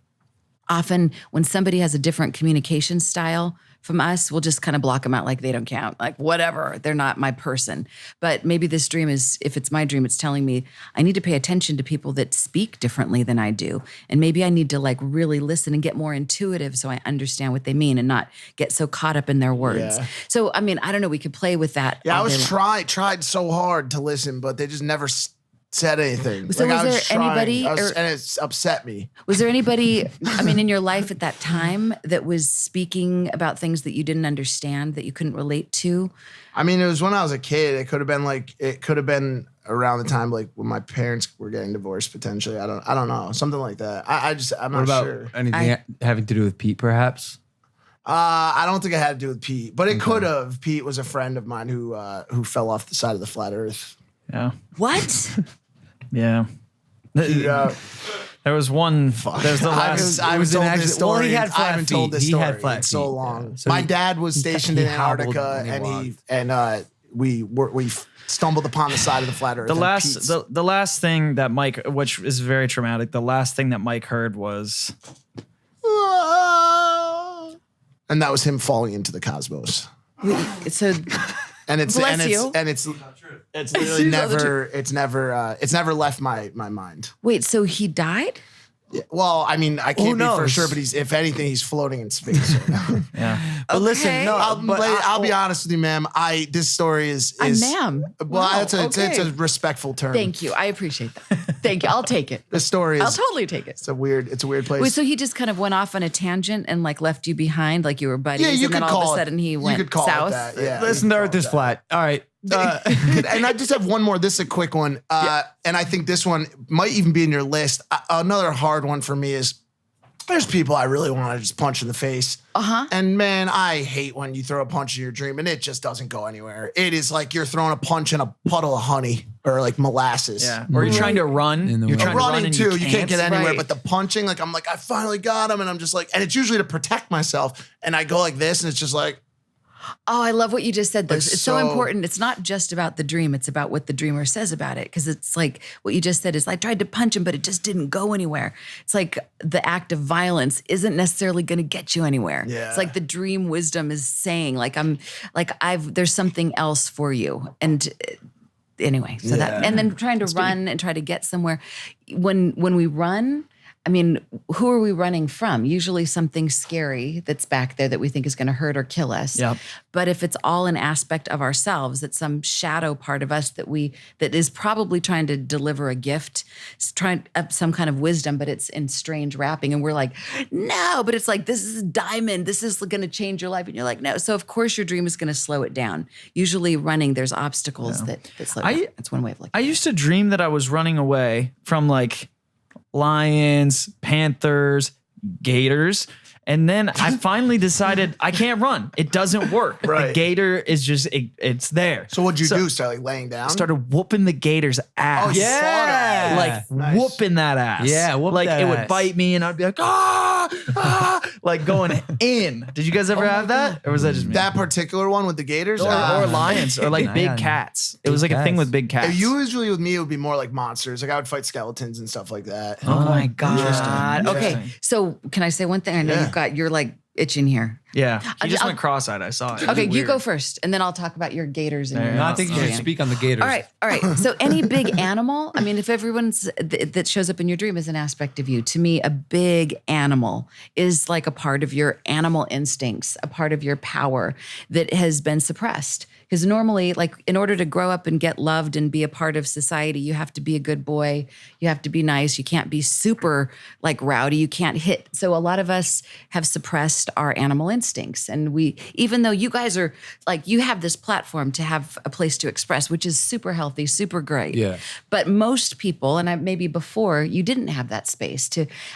often when somebody has a different communication style from us, we'll just kind of block them out like they don't count, like whatever, they're not my person. But maybe this dream if it's my dream, it's telling me I need to pay attention to people that speak differently than I do. And maybe I need to like really listen and get more intuitive so I understand what they mean and not get so caught up in their words. Yeah. So, I mean, I don't know, we could play with that. Yeah, all day long. tried so hard to listen, but they just never said anything. So was I there trying. anybody, and it's upset me. Was there anybody, in your life at that time that was speaking about things that you didn't understand, that you couldn't relate to? I mean, it was when I was a kid. It could have been around the time like when my parents were getting divorced potentially. I don't know. Something like that. I'm What not about sure. anything having to do with Pete, perhaps? I don't think it had to do with Pete, but it could have. Pete was a friend of mine who fell off the side of the flat earth. Yeah. What? Yeah. Yeah. There was one. There's the last. I was an told this accident. Well, story. he had I flat haven't told feet. this He story had flat in so feet. long. So my dad was stationed he in hobbled Antarctica, when he and we stumbled upon the side of the flat earth. The and last, Pete's- the last thing that Mike, which is very traumatic, the last thing that Mike heard was, and that was him falling into the cosmos. So And it's Bless and it's you. and it's literally never never left my mind. wait, so he died? Yeah, well, I mean, I can't be for knows? sure, but if anything, he's floating in space right now. yeah. But listen, Okay. no, I'll be honest with you, ma'am. This story is ma'am. Well, Wow, it's a respectful term. Thank you. I appreciate that. Thank you. I'll take it. The story I'll is totally take it. it's a weird place. Wait, so he just kind of went off on a tangent and like left you behind, like you were buddies, Yeah, you and then could all of call a it- sudden he you went could call it south. that, yeah. listen, the earth is flat. All right. And I just have one more. This is a quick one. And I think this one might even be in your list. Another hard one for me is there's people I really want to just punch in the face. And man, I hate when you throw a punch in your dream and it just doesn't go anywhere. It is like you're throwing a punch in a puddle of honey or like molasses. Yeah. Or you're trying to run. You're trying to run running and too. You can't get anywhere. Right. But the punching, like I'm like, I finally got him. And I'm just like, and it's usually to protect myself. And I go like this and it's just like, Oh, I love what you just said, though. Like It's so so- important. It's not just about the dream. It's about what the dreamer says about it. Because it's like what you just said is I tried to punch him, but it just didn't go anywhere. It's like the act of violence isn't necessarily going to get you anywhere. Yeah. It's like the dream wisdom is saying, there's something else for you. And anyway, so that, and then trying to run and try to get somewhere. When we run, I mean, who are we running from? Usually something scary that's back there that we think is going to hurt or kill us. Yep. But if it's all an aspect of ourselves, that's some shadow part of us that is probably trying to deliver a gift, trying some kind of wisdom, but it's in strange wrapping, and we're like, no, but it's like, this is diamond. This is going to change your life, and you're like, no. So of course your dream is going to slow it down. Usually running, there's obstacles that slow it down. That's one way of looking. I used to dream that I was running away from like lions, panthers, gators. And then I finally decided I can't run. It doesn't work. The Right. gator is just, it's there. so what'd you do? Start like laying down? I started whooping the gator's ass. you fought him. Like Nice. whooping that ass. Yeah, whoop like that it would ass. bite me and I'd be like, like going in. Did you guys ever have that? Or was that just me? That particular one with the gators? or lions or like Yeah, big yeah. cats. It was like a thing cats. with big cats. Usually with me, it would be more like monsters. Like I would fight skeletons and stuff like that. Oh my God. Interesting. Okay. Interesting. So can I say one thing? I know you're like itching here. Yeah. He just I'll- went cross-eyed. I saw it. It was Okay, you weird. go first, and then I'll talk about your gators and your. No, I think you should Biryani. speak on the gators. All right. So any big animal, I mean, if everyone's that shows up in your dream is an aspect of you, to me, a big animal is like a part of your animal instincts, a part of your power that has been suppressed. Because normally, like in order to grow up and get loved and be a part of society, you have to be a good boy. You have to be nice. You can't be super like rowdy. You can't hit. So a lot of us have suppressed our animal instincts. And even though you guys are like, you have this platform to have a place to express, which is super healthy, super great. Yeah. But most people, and maybe before, you didn't have that space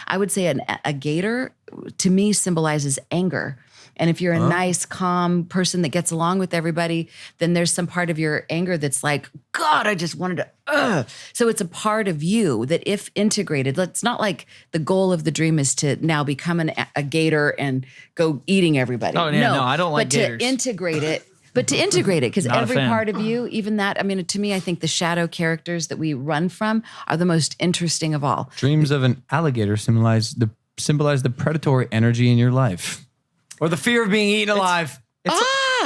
I would say a gator to me symbolizes anger. And if you're a nice, calm person that gets along with everybody, then there's some part of your anger that's like, God, I just wanted to, So it's a part of you that if integrated, it's not like the goal of the dream is to now become a gator and go eating everybody. Oh, yeah, no, I don't like but gators. to integrate it. But to integrate it, because Not a every fan. part of you, even that, I mean, to me, I think the shadow characters that we run from are the most interesting of all. Dreams of an alligator symbolize the predatory energy in your life, or the fear of being eaten alive.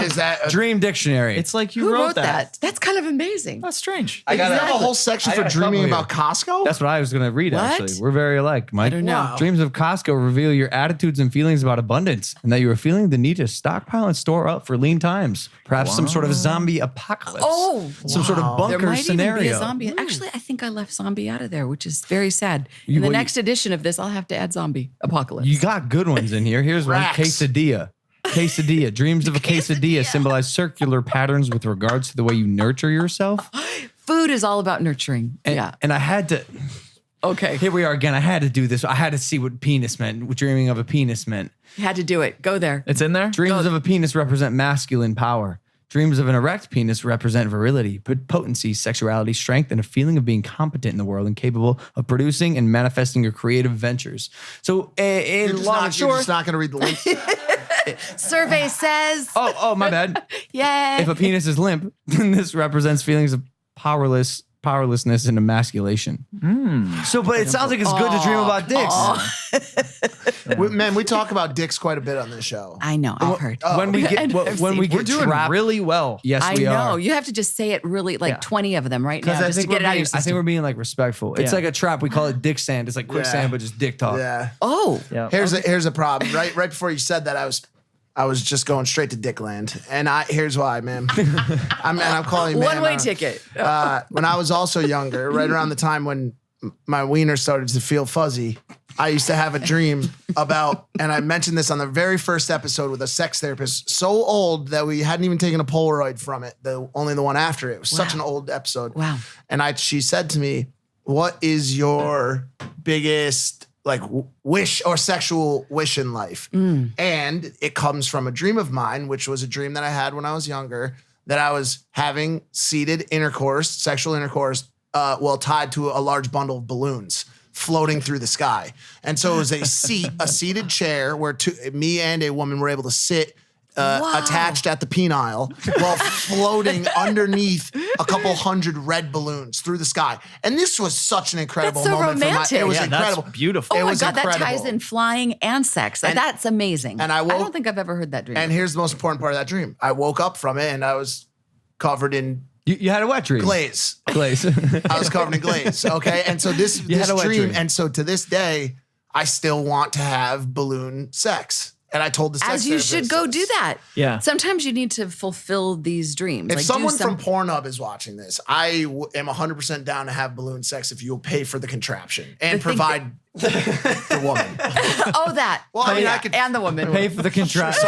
Is that a Dream dictionary. It's like you Who wrote that. That's kind of amazing. That's strange. I got Exactly. a whole section I for got a couple dreaming here. about Costco? That's what I was going to read, What? actually. We're very alike, Mike. I don't know. Wow. Dreams of Costco reveal your attitudes and feelings about abundance and that you are feeling the need to stockpile and store up for lean times. Perhaps some sort of zombie apocalypse. Oh, Some sort of there bunker might scenario. even be a zombie. Actually, I think I left zombie out of there, which is very sad. You- In the well, you- next edition of this, I'll have to add zombie apocalypse. You got good ones in here. Here's one. Racks. Quesadilla. Quesadilla. Dreams of a quesadilla symbolize circular patterns with regards to the way you nurture yourself. Food is all about nurturing. And, and I had to, Okay. here we are again. I had to do this. I had to see what penis meant, what dreaming of a penis meant. You had to do it. Go there. It's in there? Dreams of a penis represent masculine power. Dreams of an erect penis represent virility, potency, sexuality, strength, and a feeling of being competent in the world and capable of producing and manifesting your creative ventures. So, in You're long and just short, not going to read the link. Survey says, oh, my bad. yay. If a penis is limp, then this represents feelings of powerlessness and emasculation. So, but it sounds like it's good to dream about dicks. Man, we talk about dicks quite a bit on this show. I know. I've heard. When we get when we We're get doing trapped, really well. yes, I we know. are. You have to just say it really, like 20 of them right now, Because just to get it out of your I system. think we're being like respectful. It's Yeah. like a trap. We call it dick sand. It's like quicksand, but just dick talk. Yeah. Oh, Yeah. Here's a problem. Right before you said that, I was just going straight to Dickland, and here's why, man. I'm calling you man. one-way ticket. When I was also younger, right around the time when my wiener started to feel fuzzy, I used to have a dream about, and I mentioned this on the very first episode with a sex therapist, so old that we hadn't even taken a Polaroid from it, only the one after it. It was such an old episode. Wow. And she said to me, what is your biggest like wish or sexual wish in life? And it comes from a dream of mine, which was a dream that I had when I was younger, that I was having seated intercourse, sexual intercourse, tied to a large bundle of balloons floating through the sky. And so it was a seated chair where me and a woman were able to sit attached at the penile while floating underneath a couple hundred red balloons through the sky. And this was such an incredible That's so moment. romantic. It was Yeah, incredible. that's beautiful. Oh It my was God, incredible. that ties in flying and sex. That's amazing. and I I don't think I've ever heard that dream. And here's the most important part of that dream. I woke up from it and I was covered in You had a wet dream. glaze. Glaze. I was covered in glaze. Okay. And so this had a wet dream, dream. and so to this day, I still want to have balloon sex. And I told the sex As you therapist should go this. do that. Yeah. Sometimes you need to fulfill these dreams. If Like, someone do some- from Pornhub is watching this, I am 100% down to have balloon sex if you'll pay for the contraption and The thing provide the woman. oh, that. Well, I mean, yeah. I could- and the woman. Pay for the contraption.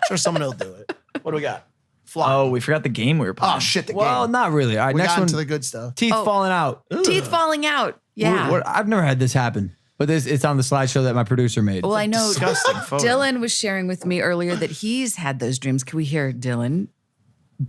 Sure, someone will do it. What do we got? Fly. Oh, we forgot the game we were playing. Oh, shit, the Well, game. not really. All right, We next got one. into the good stuff. Teeth falling out. Teeth falling out. Yeah. I've never had this happen, but it's on the slideshow that my producer made. Well, I know Disgusting photo. Dylan was sharing with me earlier that he's had those dreams. Can we hear Dylan?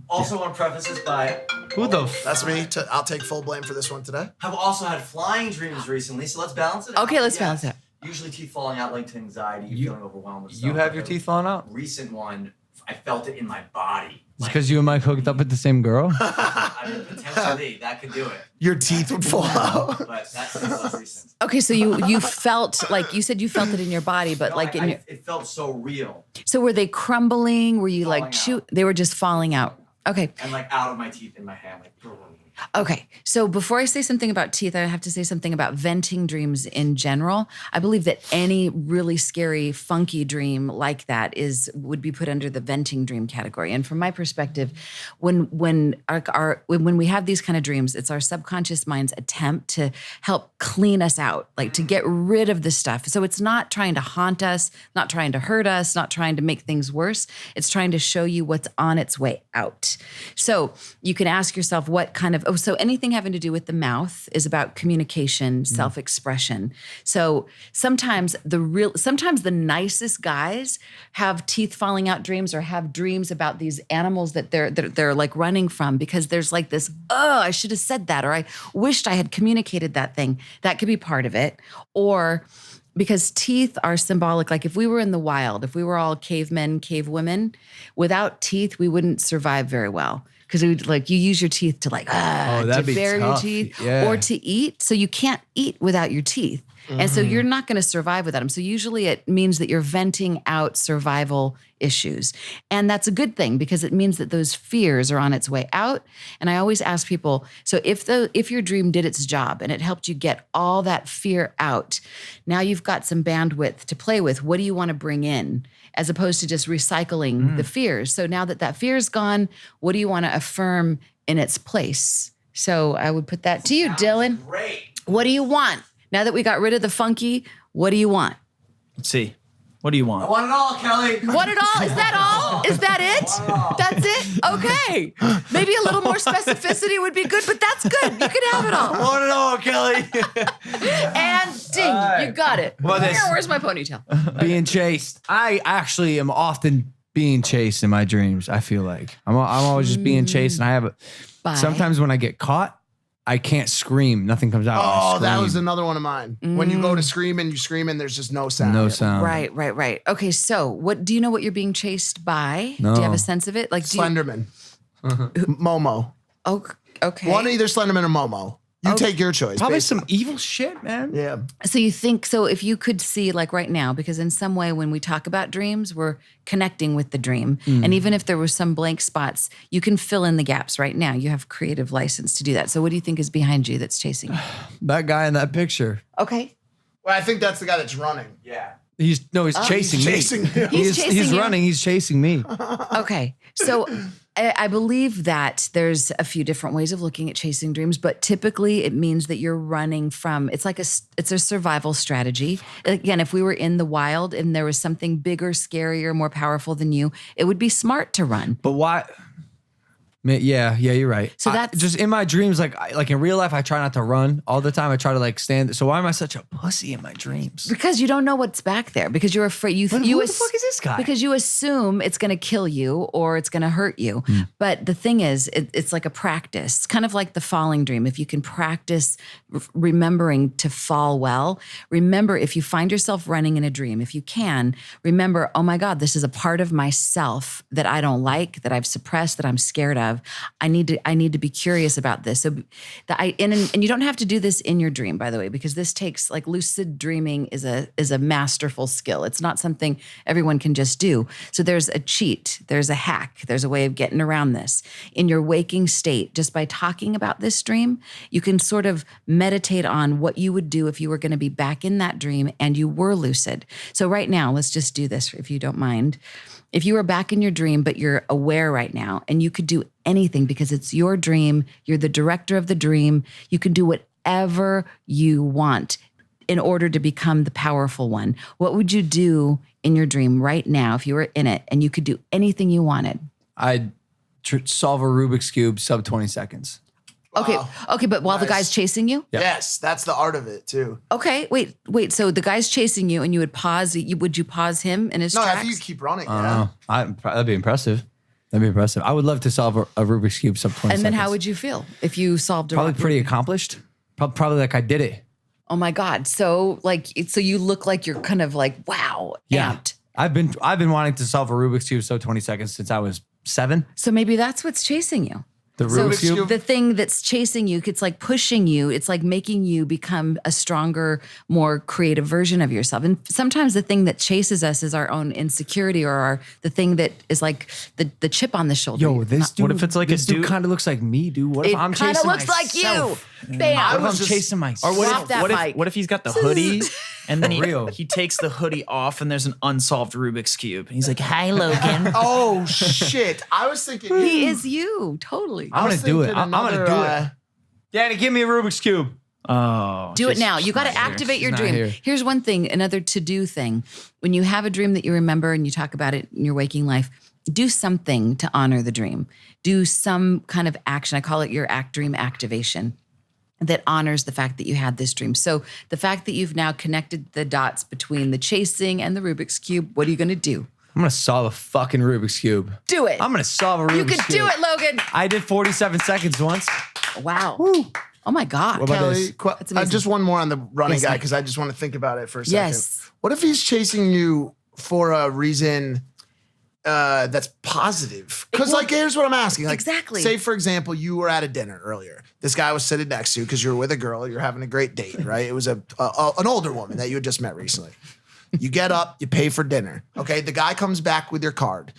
Also want to preface this by Who the That's me. I'll take full blame for this one today. have also had flying dreams recently, so let's balance it out. Okay, let's balance it. Usually teeth falling out linked to anxiety, you're feeling overwhelmed with stuff. You have your But teeth falling out? It's Recent one, I felt it in my body. because you and Mike hooked up with the same girl? I mean, potentially that could do it. Your teeth would fall out. But that's the most recent. Okay, so you felt like you said you felt it in your body, but No, like in your it felt so real so were they crumbling? Were you Falling like out. They were just falling out. Okay. and like out of my teeth in my hand, like. Okay. So before I say something about teeth, I have to say something about venting dreams in general. I believe that any really scary, funky dream like that would be put under the venting dream category. And from my perspective, when we have these kind of dreams, it's our subconscious mind's attempt to help clean us out, like to get rid of the stuff. So it's not trying to haunt us, not trying to hurt us, not trying to make things worse. It's trying to show you what's on its way out. So you can ask yourself what kind of so anything having to do with the mouth is about communication, self-expression. So sometimes the nicest guys have teeth falling out dreams or have dreams about these animals that they're like running from because there's like this, I should have said that, or I wished I had communicated that thing. That could be part of it. Or because teeth are symbolic. Like if we were in the wild, if we were all cavemen, cavewomen, without teeth, we wouldn't survive very well. Because you use your teeth to that'd to be bare your tough. teeth Yeah. or to eat. So you can't eat without your teeth. And so you're not going to survive without them. So usually it means that you're venting out survival issues. And that's a good thing because it means that those fears are on its way out. And I always ask people, so if your dream did its job and it helped you get all that fear out, now you've got some bandwidth to play with. What do you want to bring in? As opposed to just recycling the fears. So now that fear is gone, what do you want to affirm in its place? So I would put that to you, Dylan. Great. What do you want? Now that we got rid of the funky, what do you want? Let's see. What do you I want? want it all, Kelly. Want it all? Is that all? Is that it? That's it? Okay. Maybe a little more specificity would be good, but that's good. You can have it all. Want it all, Kelly. And ding, you got it. Well, this- Where's my ponytail? Being chased. I actually am often being chased in my dreams, I feel like. I'm always just being chased, and Bye. sometimes when I get caught, I can't scream. Nothing comes out. I Oh, that scream. was another one of mine. When you go to scream and you scream and there's just no sound. No sound. Right. Okay, so what do you know what you're being chased by? No. Do you have a sense of it? Like do you, Slenderman. Momo. oh, okay. One either Slenderman or Momo. You take your choice. Probably basically. some evil shit, man. Yeah. So you think, so if you could see like right now, because in some way when we talk about dreams, we're connecting with the dream. And even if there were some blank spots, you can fill in the gaps right now. You have creative license to do that. So what do you think is behind you that's chasing you? That guy in that picture. Okay. Well, I think that's the guy that's running. Yeah. He's chasing me. chasing you. He's chasing He's you. running. He's chasing me. Okay. So I believe that there's a few different ways of looking at chasing dreams, but typically it means that you're running from, it's a survival strategy. Again, if we were in the wild and there was something bigger, scarier, more powerful than you, it would be smart to run. But why? Yeah, you're right. So that's just in my dreams, like in real life, I try not to run all the time. I try to like stand. So why am I such a pussy in my dreams? because you don't know what's back there. Because you're afraid. Who the fuck is this guy? Because you assume it's going to kill you or it's going to hurt you. But the thing is, it's like a practice. It's kind of like the falling dream. If you can practice remembering to fall well, remember if you find yourself running in a dream, if you can, remember, oh my God, this is a part of myself that I don't like, that I've suppressed, that I'm scared of. I need to be curious about this. So and you don't have to do this in your dream, by the way, because this takes, like, lucid dreaming is a masterful skill. It's not something everyone can just do. So there's a cheat, there's a hack, there's a way of getting around this. In your waking state, just by talking about this dream, you can sort of meditate on what you would do if you were going to be back in that dream and you were lucid. So right now, let's just do this if you don't mind. If you were back in your dream, but you're aware right now, and you could do anything because it's your dream, you're the director of the dream, you can do whatever you want in order to become the powerful one. What would you do in your dream right now if you were in it and you could do anything you wanted? I'd solve a Rubik's Cube sub 20 seconds. Wow. Okay, but while the Nice. guy's chasing you? Yeah. Yes, that's the art of it too. Okay, wait. So the guy's chasing you, and you would pause. Would you pause him in his No, tracks? after you keep running. I Yeah. don't know. That'd be impressive. I would love to solve a Rubik's Cube sub 20 And then seconds. how would you feel if you solved a Probably Rubik's pretty Cube? accomplished. Probably like I did it. Oh my God! So you look like you're kind of like, wow, amped. I've been wanting to solve a Rubik's Cube sub 20 seconds since I was 7. So maybe that's what's chasing you. The So Rubik's Cube. the thing that's chasing you, it's like pushing you. It's like making you become a stronger, more creative version of yourself. And sometimes the thing that chases us is our own insecurity, or the thing that is like the chip on the shoulder. Yo, this dude. What if it's like this a dude dude- kind of looks like me, dude? What if It I'm kind of chasing looks like you. myself? Bam. What if I'm chasing myself? Or what Drop if, that what, mic. if, what if he's got the hoodie and then real. he takes the hoodie off and there's an unsolved Rubik's Cube. And he's like, hi, Logan. Oh shit! I was thinking. He is you, totally. I'm I was gonna do it. thinking I'm gonna another, do it. Danny, give me a Rubik's Cube. Oh. Do it she's- now. You she's got to not here. activate your She's not dream. here. Here's one thing, another to-do thing. When you have a dream that you remember and you talk about it in your waking life, do something to honor the dream. Do some kind of action. I call it your dream activation that honors the fact that you had this dream. So the fact that you've now connected the dots between the chasing and the Rubik's Cube, what are you going to do? I'm gonna solve a fucking Rubik's Cube. Do it. I'm gonna solve a Rubik's You Cube. can do it, Logan. I did 47 seconds once. Wow. Oh my God. What about Kelly, this? That's amazing. just one more on the running Yes, guy Mike. because I just want to think about it for a second. Yes. What if he's chasing you for a reason that's positive? Because Well, like, here's what I'm asking. Like, exactly. Say for example, you were at a dinner earlier. This guy was sitting next to you because you were with a girl. You're having a great date, right? It was an older woman that you had just met recently. You get up, you pay for dinner. Okay, the guy comes back with your card.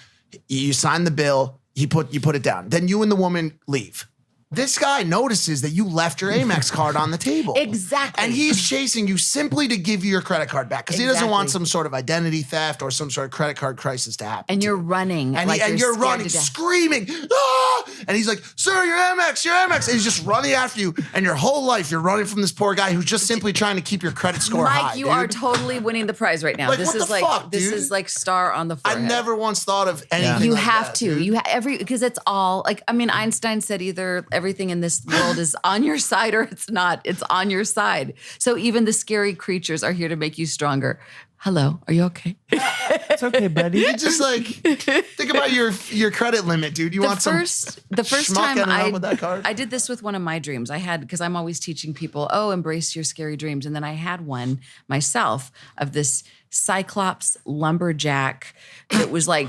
You sign the bill. You put it down. Then you and the woman leave. This guy notices that you left your Amex card on the table. Exactly. And he's chasing you simply to give you your credit card back because he doesn't want Exactly. some sort of identity theft or some sort of credit card crisis to happen. And to you're you. running. And, like and you're scared running, to death. screaming, ah! And he's like, sir, your Amex, your Amex. And he's just running after you. And your whole life, you're running from this poor guy who's just simply trying to keep your credit score Mike, high. you dude. are totally winning the prize right now. Like, this what is the like fuck, this dude? is like star on the I forehead. never once thought of anything. You like have that, to. dude. You because it's all like, I mean, Einstein said either everything in this world is on your side or it's not. It's on your side. So even the scary creatures are here to make you stronger. Hello, are you okay? It's okay, buddy. You just like think about your credit limit, dude. You The want first schmuck time getting around with that card? I did this with one of my dreams. I had, because I'm always teaching people, embrace your scary dreams. And then I had one myself of this cyclops lumberjack that was like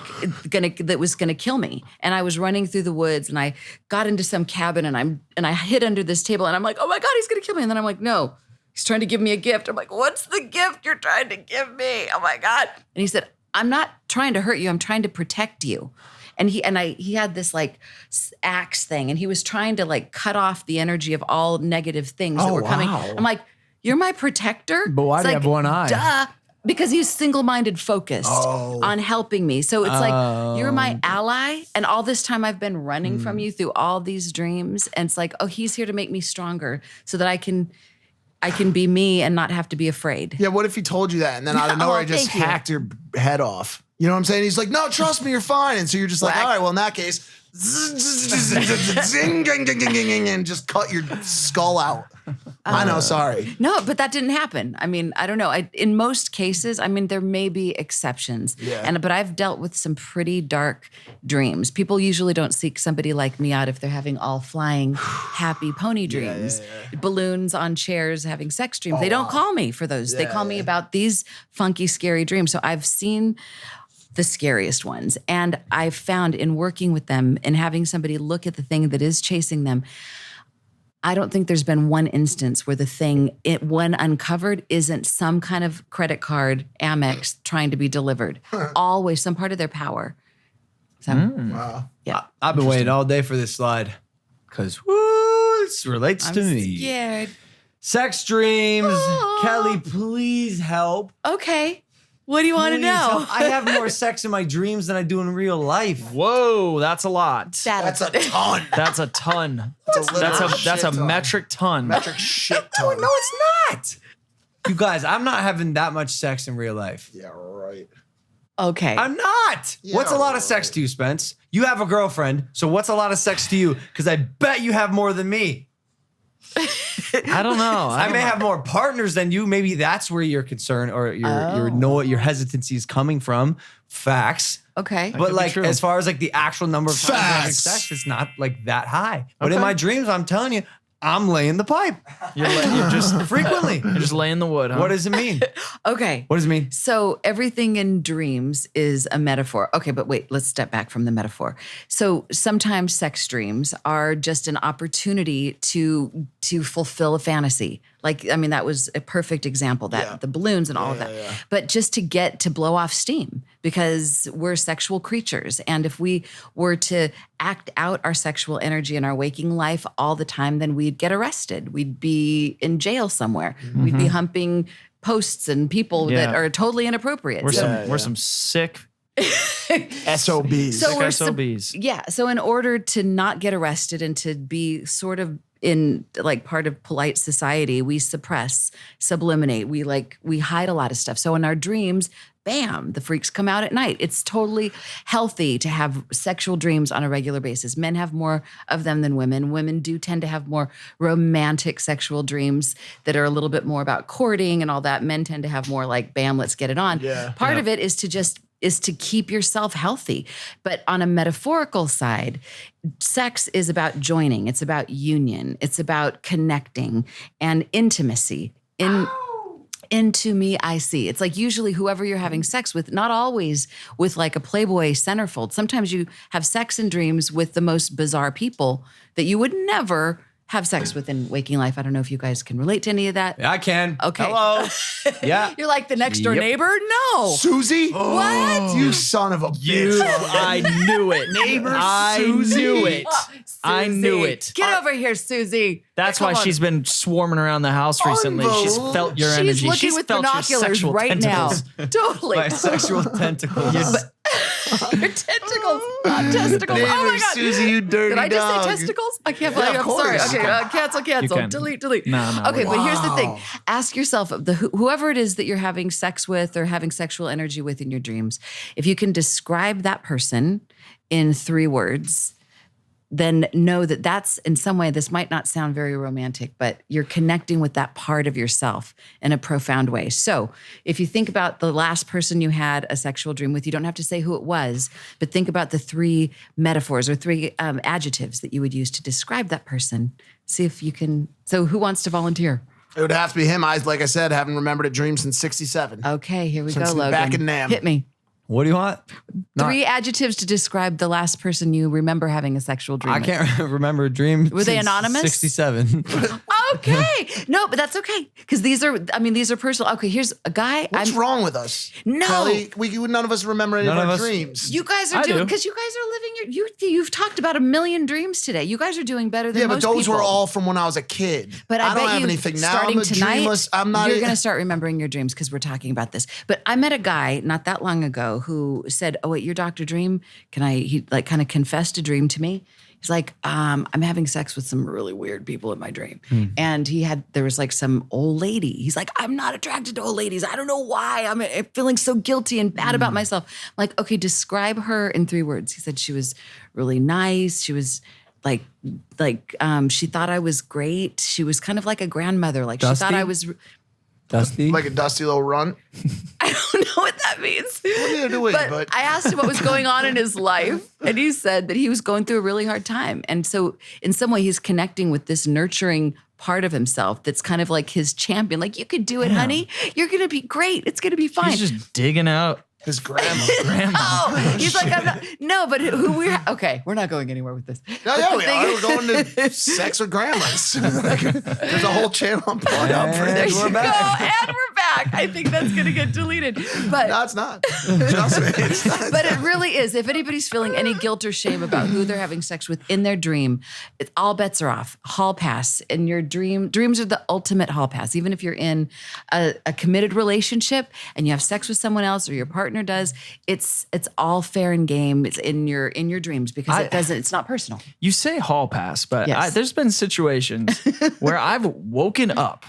that was gonna kill me. And I was running through the woods and I got into some cabin and I hid under this table and I'm like, oh my God, he's gonna kill me. And then I'm like, no, he's trying to give me a gift. I'm like, what's the gift you're trying to give me? Oh my God. And he said, I'm not trying to hurt you. I'm trying to protect you. And he had this like axe thing and he was trying to like cut off the energy of all negative things that Oh, were coming. wow. I'm like, you're my protector? But why It's do you like, have one eye? Duh. Because he's single-minded focused on helping me. So it's like, you're my ally. And all this time I've been running from you through all these dreams. And it's like, oh, he's here to make me stronger so that I can be me and not have to be afraid. Yeah, what if he told you that and then out of nowhere he just thank you. hacked your head off? You know what I'm saying? He's like, no, trust me, you're fine. And so you're just like, all right, well, in that case, and just cut your skull out. I know, sorry. No, but that didn't happen. I mean, I don't know. In most cases, I mean, there may be exceptions. Yeah. But I've dealt with some pretty dark dreams. People usually don't seek somebody like me out if they're having all flying, happy pony dreams, balloons on chairs, having sex dreams. They don't call me for those. They call me about these funky, scary dreams. So I've seen the scariest ones. And I've found in working with them and having somebody look at the thing that is chasing them, I don't think there's been one instance where the thing, when uncovered, isn't some kind of credit card, Amex, trying to be delivered. Always some part of their power. So, Wow. yeah. I've been waiting all day for this slide because this relates to me. Scared. Sex dreams. Kelly, please help. Okay. What do you want to Please know? help. I have more sex in my dreams than I do in real life. Whoa, that's a lot. That's a ton. That's a ton. That's a ton. metric ton. Metric shit ton. No, it's not. You guys, I'm not having that much sex in real life. Yeah, right. Okay. I'm not. Yeah, What's a lot of sex to you, Spence? You have a girlfriend, so what's a lot of sex to you? Because I bet you have more than me. I don't know. I may have more partners than you. Maybe that's where your concern or your hesitancy is coming from. Facts. Okay. But could be like true. as far as like the actual number of times I'm having Facts. sex, it's not like that high. But in Okay. my dreams, I'm telling you, I'm laying the pipe You're just frequently. you're just laying the wood, huh? What does it mean? Okay. What does it mean? So everything in dreams is a metaphor. Okay, but wait, let's step back from the metaphor. So sometimes sex dreams are just an opportunity to fulfill a fantasy. Like, I mean, that was a perfect example, that the balloons and all of that. But just to blow off steam, because we're sexual creatures. And if we were to act out our sexual energy in our waking life all the time, then we'd get arrested. We'd be in jail somewhere. We'd be humping posts and people that are totally inappropriate. We're some sick SOBs. So we're SOBs. So in order to not get arrested and to be sort of in like part of polite society, we suppress, subliminate. We hide a lot of stuff. So in our dreams, bam, the freaks come out at night. It's totally healthy to have sexual dreams on a regular basis. Men have more of them than women. Women do tend to have more romantic sexual dreams that are a little bit more about courting and all that. Men tend to have more like, bam, let's get it on. Part of it is to keep yourself healthy. But on a metaphorical side, sex is about joining. It's about union. It's about connecting and intimacy. Into me, I see. It's like usually whoever you're having sex with, not always with like a Playboy centerfold. Sometimes you have sex in dreams with the most bizarre people that you would never have sex with in waking life. I don't know if you guys can relate to any of that. Yeah, I can. Okay. Hello. Yeah. You're like the next door Yep. neighbor? No. Susie? What? You son of a bitch. I knew it. I Susie. knew it. I knew Susie. it. Get over here, Susie. That's Come why on. she's been swarming around the house recently. She's felt your energy. She's looking She's with felt your binoculars sexual right tentacles. now. Totally. My sexual tentacles. Your tentacles, not testicles. Damn Oh my it, God. Susie, you dirty Did I just dog. say testicles? I can't believe of I'm sorry. course. Okay, cancel. can. Delete. No, Okay, but here's the thing. Wow. Ask yourself, whoever it is that you're having sex with or having sexual energy with in your dreams, if you can describe that person in 3 words, then know that that's in some way, this might not sound very romantic, but you're connecting with that part of yourself in a profound way. So if you think about the last person you had a sexual dream with, you don't have to say who it was, but think about the 3 metaphors or 3 adjectives that you would use to describe that person. See if you can. So who wants to volunteer? It would have to be him. Like I said, haven't remembered a dream since 67. Okay, here we Since go, Logan. back in NAMM. Hit me. What do you want? 3 adjectives to describe the last person you remember having a sexual dream I with. can't remember a dream. Were they since anonymous? 67. okay. No, but that's okay. Because these are personal. Okay, here's a guy. What's wrong with us? No. Kelly, none of us remember any None of of our us- dreams. You guys are I doing, do. because you guys are living you've talked about 1 million dreams today. You guys are doing better than yeah, but most those people. were all from when I was a kid. But I don't bet have you anything now. starting I'm a tonight, dreamless. I'm not. You're going to start remembering your dreams because we're talking about this. But I met a guy not that long ago who said, "Oh wait, you're Dr. Dream. Can I?" He like kind of confessed a dream to me. He's like, I'm having sex with some really weird people in my dream. And there was like some old lady. He's like, I'm not attracted to old ladies. I don't know why. I'm feeling so guilty and bad about myself. I'm like, okay, describe her in 3 words. He said she was really nice. She was she thought I was great. She was kind of like a grandmother. Like Dusty? she thought I was, Dusty. like a dusty little runt. I don't know what that means. Neither do we, But but I asked him what was going on in his life, and he said that he was going through a really hard time. And so, in some way, he's connecting with this nurturing part of himself that's kind of like his champion. Like, you could do it, honey. You're going to be great. It's going to be fine. He's just digging out his grandma. Oh, he's like, I'm not. No, but we're not going anywhere with this. No, yeah, we are. We're going to sex with grandmas. There's a whole channel on Pornhub for And There this. you we're go, back. and we're back. I think that's going to get deleted. But No, it's not. Trust me, it's not. But it really is. If anybody's feeling any guilt or shame about who they're having sex with in their dream, all bets are off. Hall pass. In your dreams are the ultimate hall pass. Even if you're in a committed relationship and you have sex with someone else or your partner does, it's all fair and game. It's in your dreams because it's not personal. You say hall pass, but Yes. there's been situations where I've woken up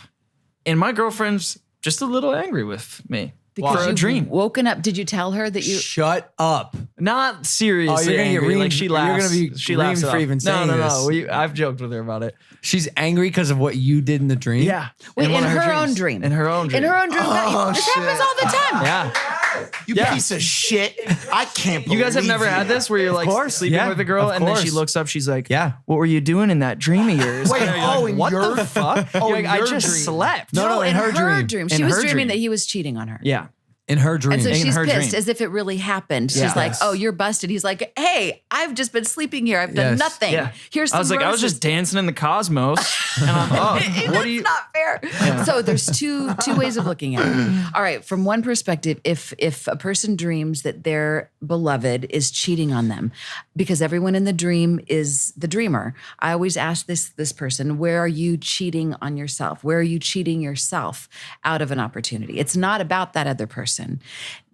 and my girlfriend's just a little angry with me for a you've dream. woken up. Did you tell her that you? Shut up. Not seriously Oh, you're gonna get angry. reamed- like she you're laughs. gonna be she laughs reamed it for off. even saying No. this. I've joked with her about it. She's angry because of what you did in the dream. Yeah. Wait, in one of her dreams. own dream. In her own dream. In her own dream. Oh, this shit. happens all the time. Yeah. You Yeah. piece of shit. I can't believe You guys have never had this where you're like course. sleeping Yeah, with a girl of and then she course. looks up, she's like, Yeah. what were you doing in that dream of yours? Wait, And you're oh, like, in what your- the fuck? Oh, You're in like, I your just dream. slept. No, in her dream. She In was her dreaming dream. that he was cheating on her. Yeah. In her dream. And so In she's her pissed dream. as if it really happened. She's Yeah. like, Yes. "Oh, you're busted." He's like, "Hey, I've just been sleeping here. I've done Yes. nothing. Yeah. Here's some I was like, I was roses." just dancing in the cosmos. And I'm, oh, what do you? That's not fair. So there's two ways of looking at it. All right, from one perspective, if a person dreams that their beloved is cheating on them, because everyone in the dream is the dreamer, I always ask this person, where are you cheating on yourself? Where are you cheating yourself out of an opportunity? It's not about that other person.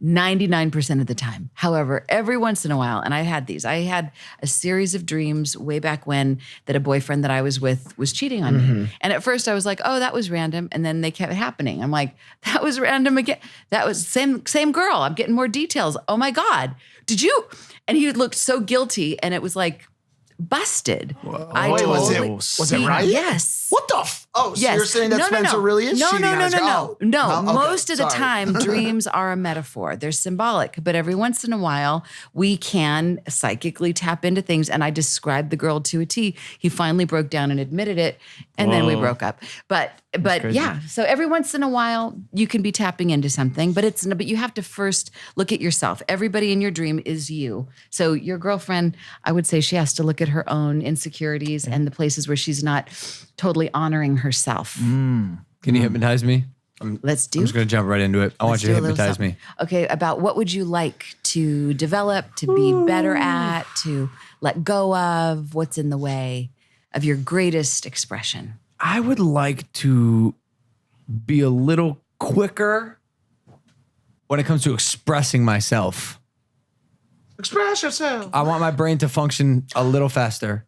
99% of the time. However, every once in a while, and I had a series of dreams way back when that a boyfriend that I was with was cheating on me. And at first I was like, oh, that was random. And then they kept happening. I'm like, that was random again. That was same girl. I'm getting more details. Oh my God. Did you? And he looked so guilty. And it was like, busted. I Wait, was totally- it right? Yes. What the? Oh, so Yes. you're saying that Spencer really is cheating on his girl? No. Okay, Most of the sorry. time, dreams are a metaphor. They're symbolic, but every once in a while, we can psychically tap into things. And I described the girl to a T. He finally broke down and admitted it, and then we Whoa. broke up. But crazy. yeah, so every once in a while, you can be tapping into something, but you have to first look at yourself. Everybody in your dream is you. So your girlfriend, I would say she has to look at her own insecurities and the places where she's not totally honoring herself. Can you hypnotize me? Let's do. I'm just going to jump right into it. I want let's you to do a little hypnotize something. me. Okay, about what would you like to develop, to be better at, to let go of? What's in the way of your greatest expression? I would like to be a little quicker when it comes to expressing myself. Express yourself. I want my brain to function a little faster.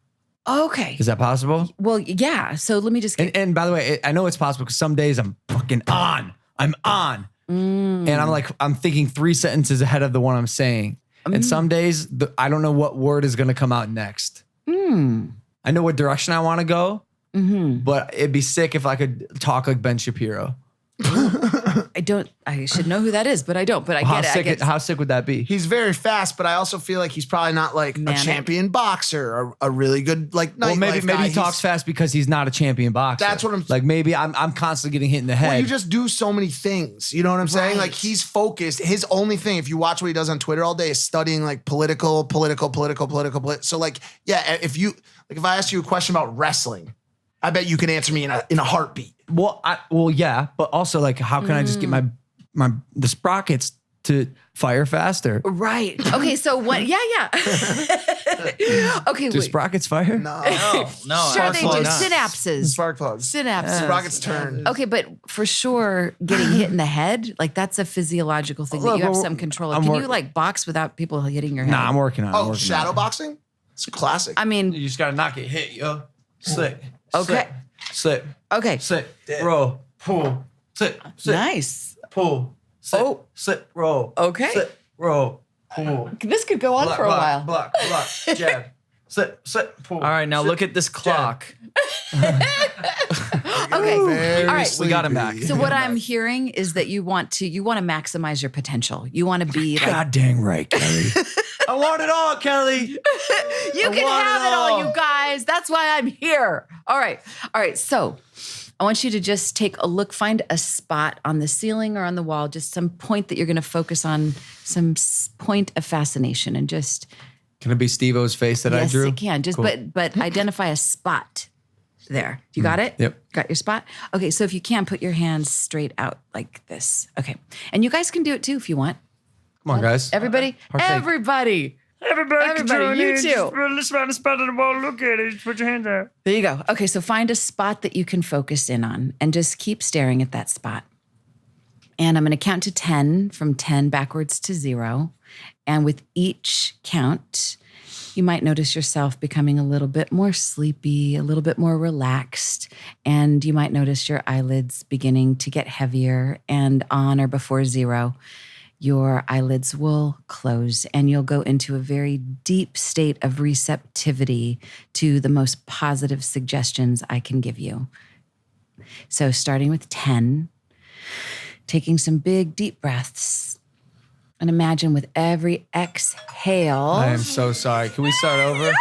Okay. Is that possible? Well, yeah. So let me just get. And by the way, I know it's possible because some days I'm fucking on. I'm on. And I'm thinking 3 sentences ahead of the one I'm saying. And some days I don't know what word is going to come out next. I know what direction I want to go, but it'd be sick if I could talk like Ben Shapiro. I should know who that is, but I don't. But I get it. How sick would that be? He's very fast, but I also feel like he's probably not like Manic. a champion boxer or a really good like Well, nightlife maybe guy. he talks He's- fast because he's not a champion boxer. That's what I'm- like. Maybe I'm constantly getting hit in the head. Well, you just do so many things. You know what I'm saying? Like he's focused. His only thing, if you watch what he does on Twitter all day, is studying like political. So like, yeah, if I ask you a question about wrestling, I bet you can answer me in a heartbeat. Well, yeah, but also like, how can I just get the sprockets to fire faster? Right. Okay. So what? Yeah. Okay. Do wait. sprockets fire? No, Sure, they do. absolutely not. Synapses. Spark plugs. Synapses. Sprockets turn. Okay, but for sure, getting hit in the head, like that's a physiological thing that Look, you have well, some control of. I'm Can work- you like box without people hitting your head? Nah, I'm working on it. I'm Oh, working shadow on boxing? It's a classic. I it. mean, You just gotta knock it, hit, yo. Slip. Okay. Slip. okay. Slip. Roll. Pull. Slip. Slip. Nice. Pull. Slip. Oh. Slip. Roll. Okay. Slip. Roll. Pull. This could go on Block, for a block, while. Block. Jab. Slip. Slip. Pull. All right, now look at this clock. Okay. Very All right. We got him back. So what I'm hearing is that you want to maximize your potential. You want to be like God dang right, Kelly. I want it all, Kelly. you can want have it it all, all. you guys. That's why I'm here. All right. So I want you to just take a look, find a spot on the ceiling or on the wall, just some point that you're going to focus on, some point of fascination, and just Can it be Steve-O's face that I yes, drew? it can. Just Cool. but identify a spot there. You got it? Yep. Got your spot? Okay, so if you can, put your hands straight out like this. Okay. And you guys can do it too if you want. Come on, guys. Everybody? Partake. Everybody, you too. Let's find a spot on the wall. Look at it. Put your hand there. There you go. Okay, so find a spot that you can focus in on and just keep staring at that spot. And I'm going to count to 10, from 10 backwards to 0. And with each count, you might notice yourself becoming a little bit more sleepy, a little bit more relaxed, and you might notice your eyelids beginning to get heavier. And on or before 0, your eyelids will close and you'll go into a very deep state of receptivity to the most positive suggestions I can give you. So starting with 10, taking some big deep breaths, and imagine with every exhale. I am so sorry. Can we start over?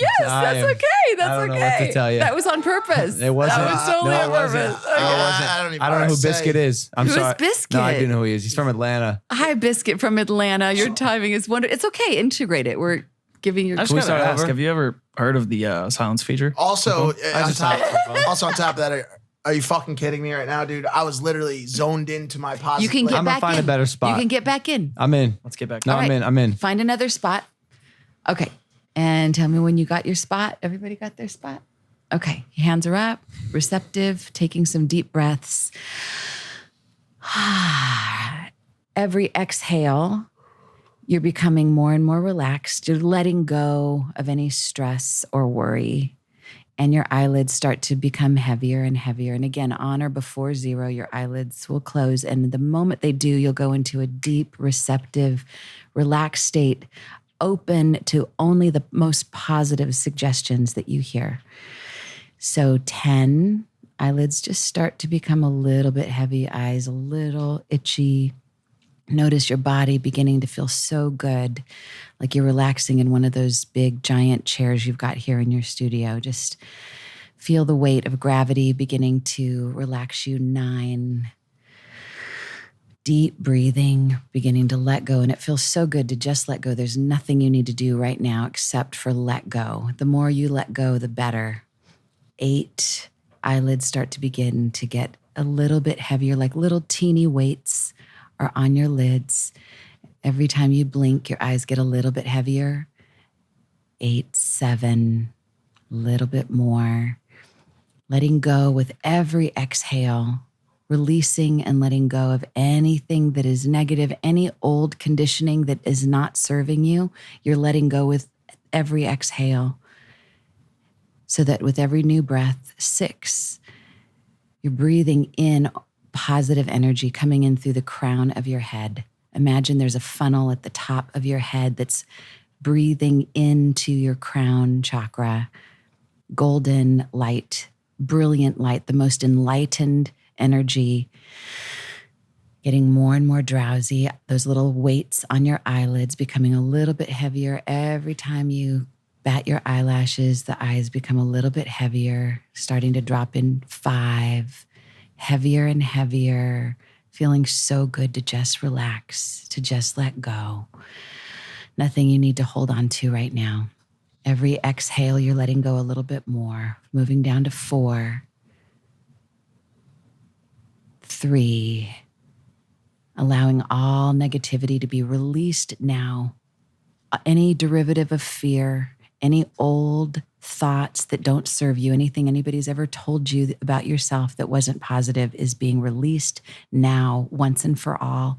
Yes, I that's am- okay. That's I don't okay. know what to tell you. That was on purpose. It wasn't. That was totally No, it on wasn't. purpose. No, it wasn't. I don't even I don't know know who what to Biscuit say. is. I'm Who is sorry. Biscuit? No, I do know who he is. He's from Atlanta. Hi, Biscuit from Atlanta. Your timing is wonderful. It's okay. Integrate it. We're giving your. I just Can we gotta start ask, over? have you ever heard of the silence feature? Also, I on just top, have my phone. also on top of that, are you fucking kidding me right now, dude? I was literally zoned into my positive. You can get I'm gonna back find in. a better spot. You can get back in. I'm in. Let's get back. No, All I'm right. in. I'm in. Find another spot. Okay. And tell me when you got your spot. Everybody got their spot? Okay. Hands are up, receptive, taking some deep breaths. Every exhale, you're becoming more and more relaxed. You're letting go of any stress or worry. And your eyelids start to become heavier and heavier. And again, on or before 0, your eyelids will close. And the moment they do, you'll go into a deep, receptive, relaxed state, open to only the most positive suggestions that you hear. So 10, eyelids just start to become a little bit heavy, eyes a little itchy. Notice your body beginning to feel so good, like you're relaxing in one of those big giant chairs you've got here in your studio. Just feel the weight of gravity beginning to relax you. 9. Deep breathing, beginning to let go. And it feels so good to just let go. There's nothing you need to do right now except for let go. The more you let go, the better. 8, eyelids start to begin to get a little bit heavier, like little teeny weights are on your lids. Every time you blink, your eyes get a little bit heavier. 8, 7, a little bit more. Letting go with every exhale, releasing and letting go of anything that is negative, any old conditioning that is not serving you. You're letting go with every exhale. So that with every new breath, 6, you're breathing in positive energy coming in through the crown of your head. Imagine there's a funnel at the top of your head that's breathing into your crown chakra. Golden light, brilliant light, the most enlightened energy. Getting more and more drowsy. Those little weights on your eyelids becoming a little bit heavier every time you bat your eyelashes. The eyes become a little bit heavier, starting to drop in. 5, heavier and heavier, feeling so good to just relax, to just let go. Nothing you need to hold on to right now. Every exhale, you're letting go a little bit more, moving down to 4, 3, allowing all negativity to be released now. Any derivative of fear, any old thoughts that don't serve you, anything anybody's ever told you about yourself that wasn't positive is being released now, once and for all,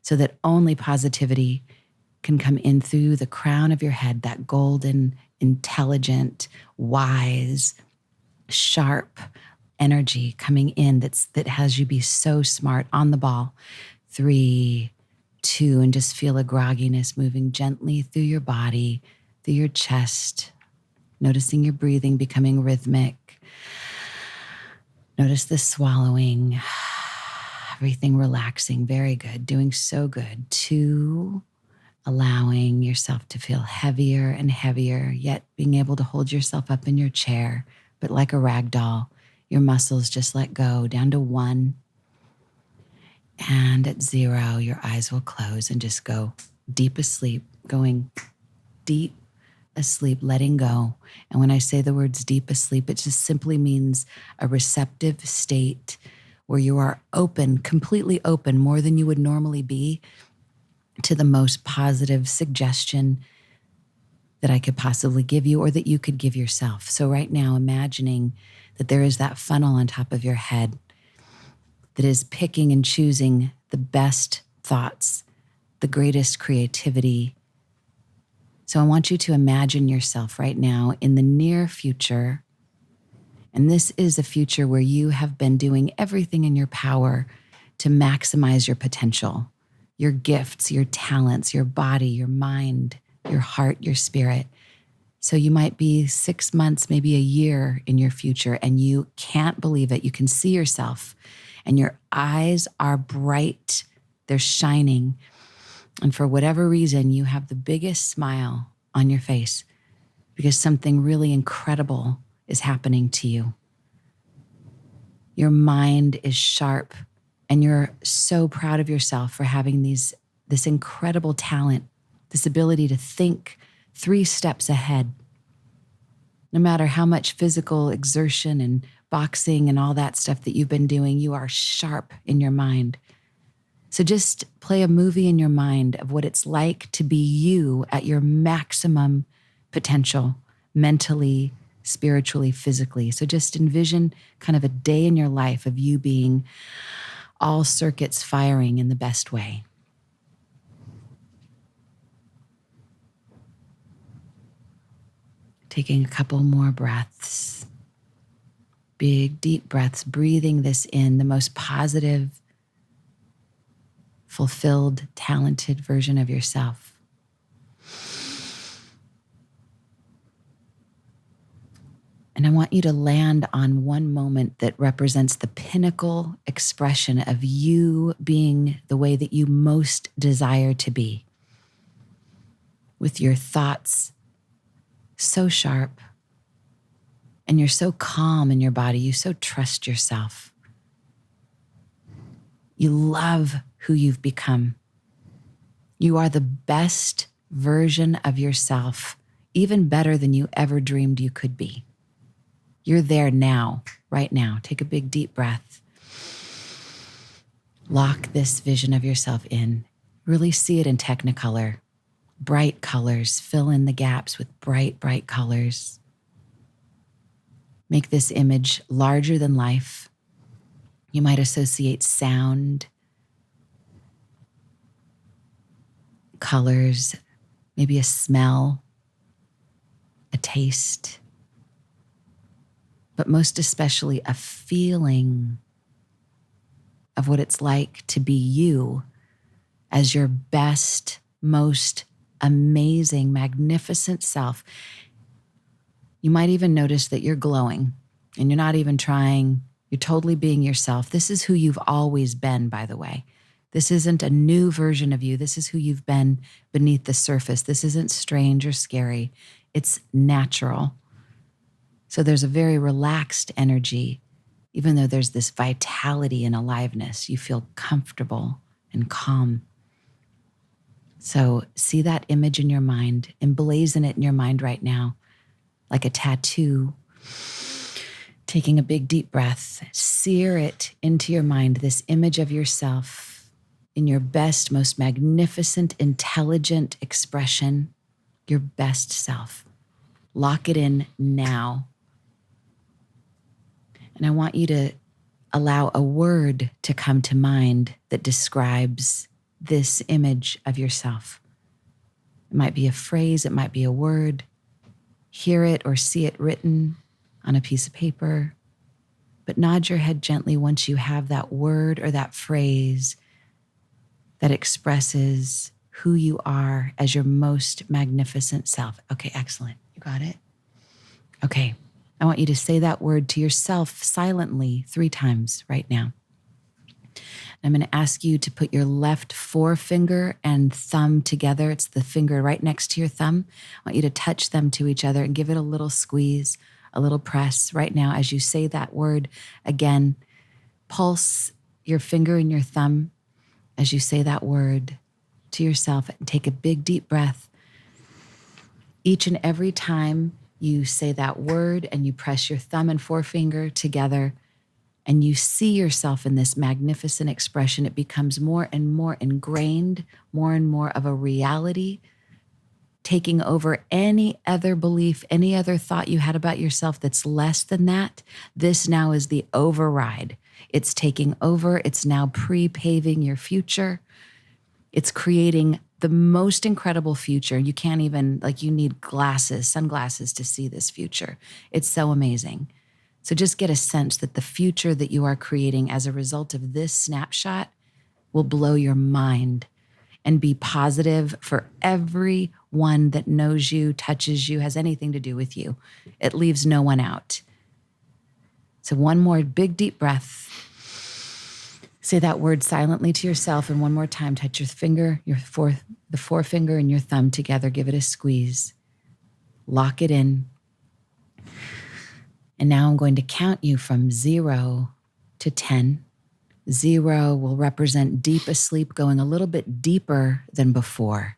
so that only positivity can come in through the crown of your head, that golden, intelligent, wise, sharp energy coming in that has you be so smart, on the ball. 3, 2, and just feel a grogginess moving gently through your body, through your chest, noticing your breathing becoming rhythmic. Notice the swallowing, everything relaxing. Very good, doing so good. 2, allowing yourself to feel heavier and heavier, yet being able to hold yourself up in your chair, but like a rag doll, your muscles just let go, down to 1. And at 0, your eyes will close and just go deep asleep, going deep asleep, letting go. And when I say the words deep asleep, it just simply means a receptive state where you are open, completely open, more than you would normally be, to the most positive suggestion that I could possibly give you or that you could give yourself. So right now, imagining that there is that funnel on top of your head that is picking and choosing the best thoughts, the greatest creativity. So I want you to imagine yourself right now in the near future. And this is a future where you have been doing everything in your power to maximize your potential, your gifts, your talents, your body, your mind, your heart, your spirit. So you might be 6 months, maybe a year in your future, and you can't believe it. You can see yourself, and your eyes are bright. They're shining. And for whatever reason, you have the biggest smile on your face because something really incredible is happening to you. Your mind is sharp, and you're so proud of yourself for having this incredible talent, this ability to think 3 steps ahead. No matter how much physical exertion and boxing and all that stuff that you've been doing, you are sharp in your mind. So just play a movie in your mind of what it's like to be you at your maximum potential, mentally, spiritually, physically. So just envision kind of a day in your life of you being all circuits firing in the best way. Taking a couple more breaths. Big, deep breaths, breathing this in, the most positive, fulfilled, talented version of yourself. And I want you to land on one moment that represents the pinnacle expression of you being the way that you most desire to be. With your thoughts so sharp, and you're so calm in your body, you so trust yourself. You love who you've become. You are the best version of yourself, even better than you ever dreamed you could be. You're there now, right now. Take a big, deep breath. Lock this vision of yourself in. Really see it in Technicolor. Bright colors. Fill in the gaps with bright, bright colors. Make this image larger than life. You might associate sound, colors, maybe a smell, a taste, but most especially a feeling of what it's like to be you as your best, most amazing, magnificent self. You might even notice that you're glowing and you're not even trying. You're totally being yourself. This is who you've always been, by the way. This isn't a new version of you. This is who you've been beneath the surface. This isn't strange or scary. It's natural. So there's a very relaxed energy, even though there's this vitality and aliveness. You feel comfortable and calm. So see that image in your mind, emblazon it in your mind right now, like a tattoo. Taking a big deep breath, sear it into your mind, this image of yourself in your best, most magnificent, intelligent expression, your best self. Lock it in now. And I want you to allow a word to come to mind that describes this image of yourself. It might be a phrase, it might be a word. Hear it or see it written on a piece of paper, but nod your head gently once you have that word or that phrase that expresses who you are as your most magnificent self. Okay, excellent. You got it? Okay, I want you to say that word to yourself silently 3 times right now. I'm going to ask you to put your left forefinger and thumb together. It's the finger right next to your thumb. I want you to touch them to each other and give it a little squeeze, a little press right now as you say that word again. Pulse your finger and your thumb as you say that word to yourself and take a big deep breath. Each and every time you say that word and you press your thumb and forefinger together and you see yourself in this magnificent expression, it becomes more and more ingrained, more and more of a reality, taking over any other belief, any other thought you had about yourself that's less than that. This now is the override. It's taking over. It's now pre-paving your future. It's creating the most incredible future. You can't even, you need glasses, sunglasses to see this future. It's so amazing. So just get a sense that the future that you are creating as a result of this snapshot will blow your mind and be positive for everyone that knows you, touches you, has anything to do with you. It leaves no one out. So one more big deep breath. Say that word silently to yourself, and one more time, touch your finger, the forefinger and your thumb together. Give it a squeeze. Lock it in. And now I'm going to count you from 0 to 10. 0 will represent deep asleep, going a little bit deeper than before,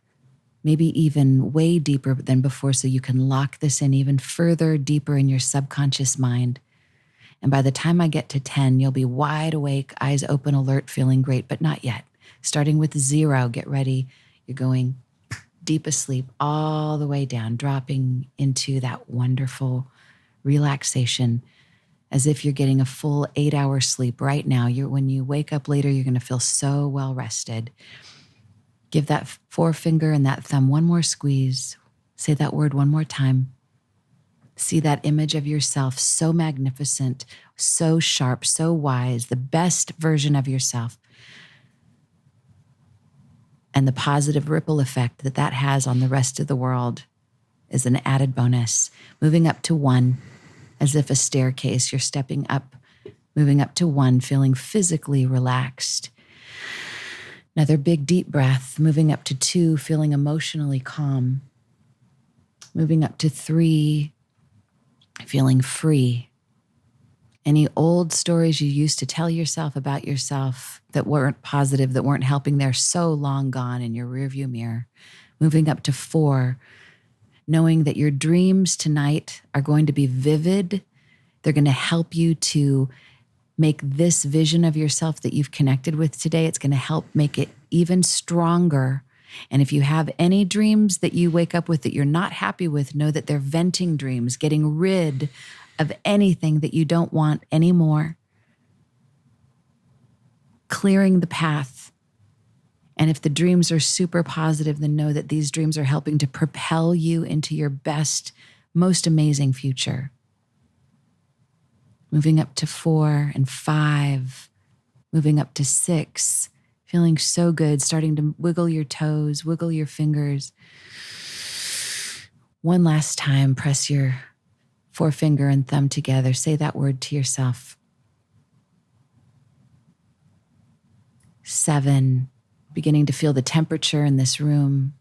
maybe even way deeper than before, so you can lock this in even further, deeper in your subconscious mind. And by the time I get to 10, you'll be wide awake, eyes open, alert, feeling great, but not yet. Starting with 0, get ready. You're going deep asleep all the way down, dropping into that wonderful relaxation as if you're getting a full 8-hour sleep right now. When you wake up later, you're going to feel so well rested. Give that forefinger and that thumb one more squeeze. Say that word one more time. See that image of yourself, so magnificent, so sharp, so wise, the best version of yourself. And the positive ripple effect that has on the rest of the world is an added bonus. Moving up to 1, as if a staircase, you're stepping up, moving up to 1, feeling physically relaxed. Another big deep breath, moving up to 2, feeling emotionally calm. Moving up to 3, feeling free. Any old stories you used to tell yourself about yourself that weren't positive, that weren't helping, they're so long gone in your rearview mirror. Moving up to 4, knowing that your dreams tonight are going to be vivid. They're going to help you to make this vision of yourself that you've connected with today, it's going to help make it even stronger. And if you have any dreams that you wake up with that you're not happy with, know that they're venting dreams, getting rid of anything that you don't want anymore, clearing the path. And if the dreams are super positive, then know that these dreams are helping to propel you into your best, most amazing future. Moving up to 4 and 5, moving up to 6, feeling so good, starting to wiggle your toes, wiggle your fingers. One last time, press your forefinger and thumb together. Say that word to yourself. 7, beginning to feel the temperature in this room,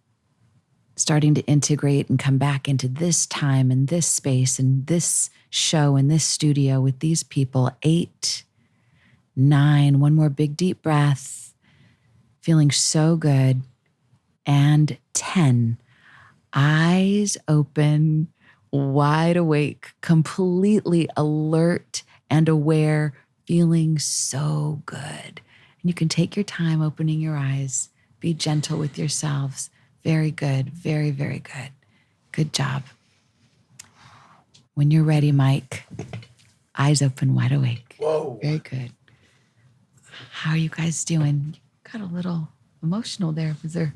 starting to integrate and come back into this time and this space and this show and this studio with these people. 8, 9, one more big deep breath, feeling so good. and 10. Eyes open, wide awake, completely alert and aware, feeling so good. And you can take your time opening your eyes. Be gentle with yourselves. Very good. Very, very good. Good job. When you're ready, Mike, eyes open, wide awake. Whoa. Very good. How are you guys doing? You got a little emotional there. Was there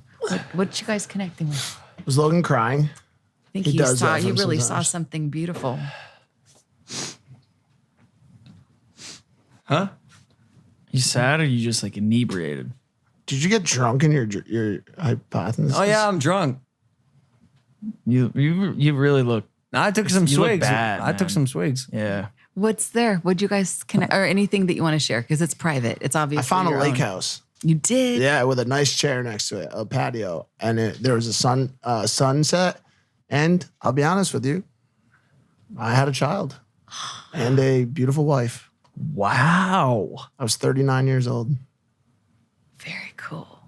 what you guys connecting with? Was Logan crying? I think He does that you from really saw sometimes. something beautiful. Huh? You sad or you just like inebriated? Did you get drunk in your hypothesis? Oh yeah, I'm drunk. You really look. I took some You look swigs. bad, I took man. some swigs. Yeah. What's there? What'd you guys connect or anything that you want to share? Because it's private. It's obviously I found a your lake own. house. You did? Yeah, with a nice chair next to it, a patio, and there was a sunset. And I'll be honest with you, I had a child and a beautiful wife. Wow. I was 39 years old, Very cool.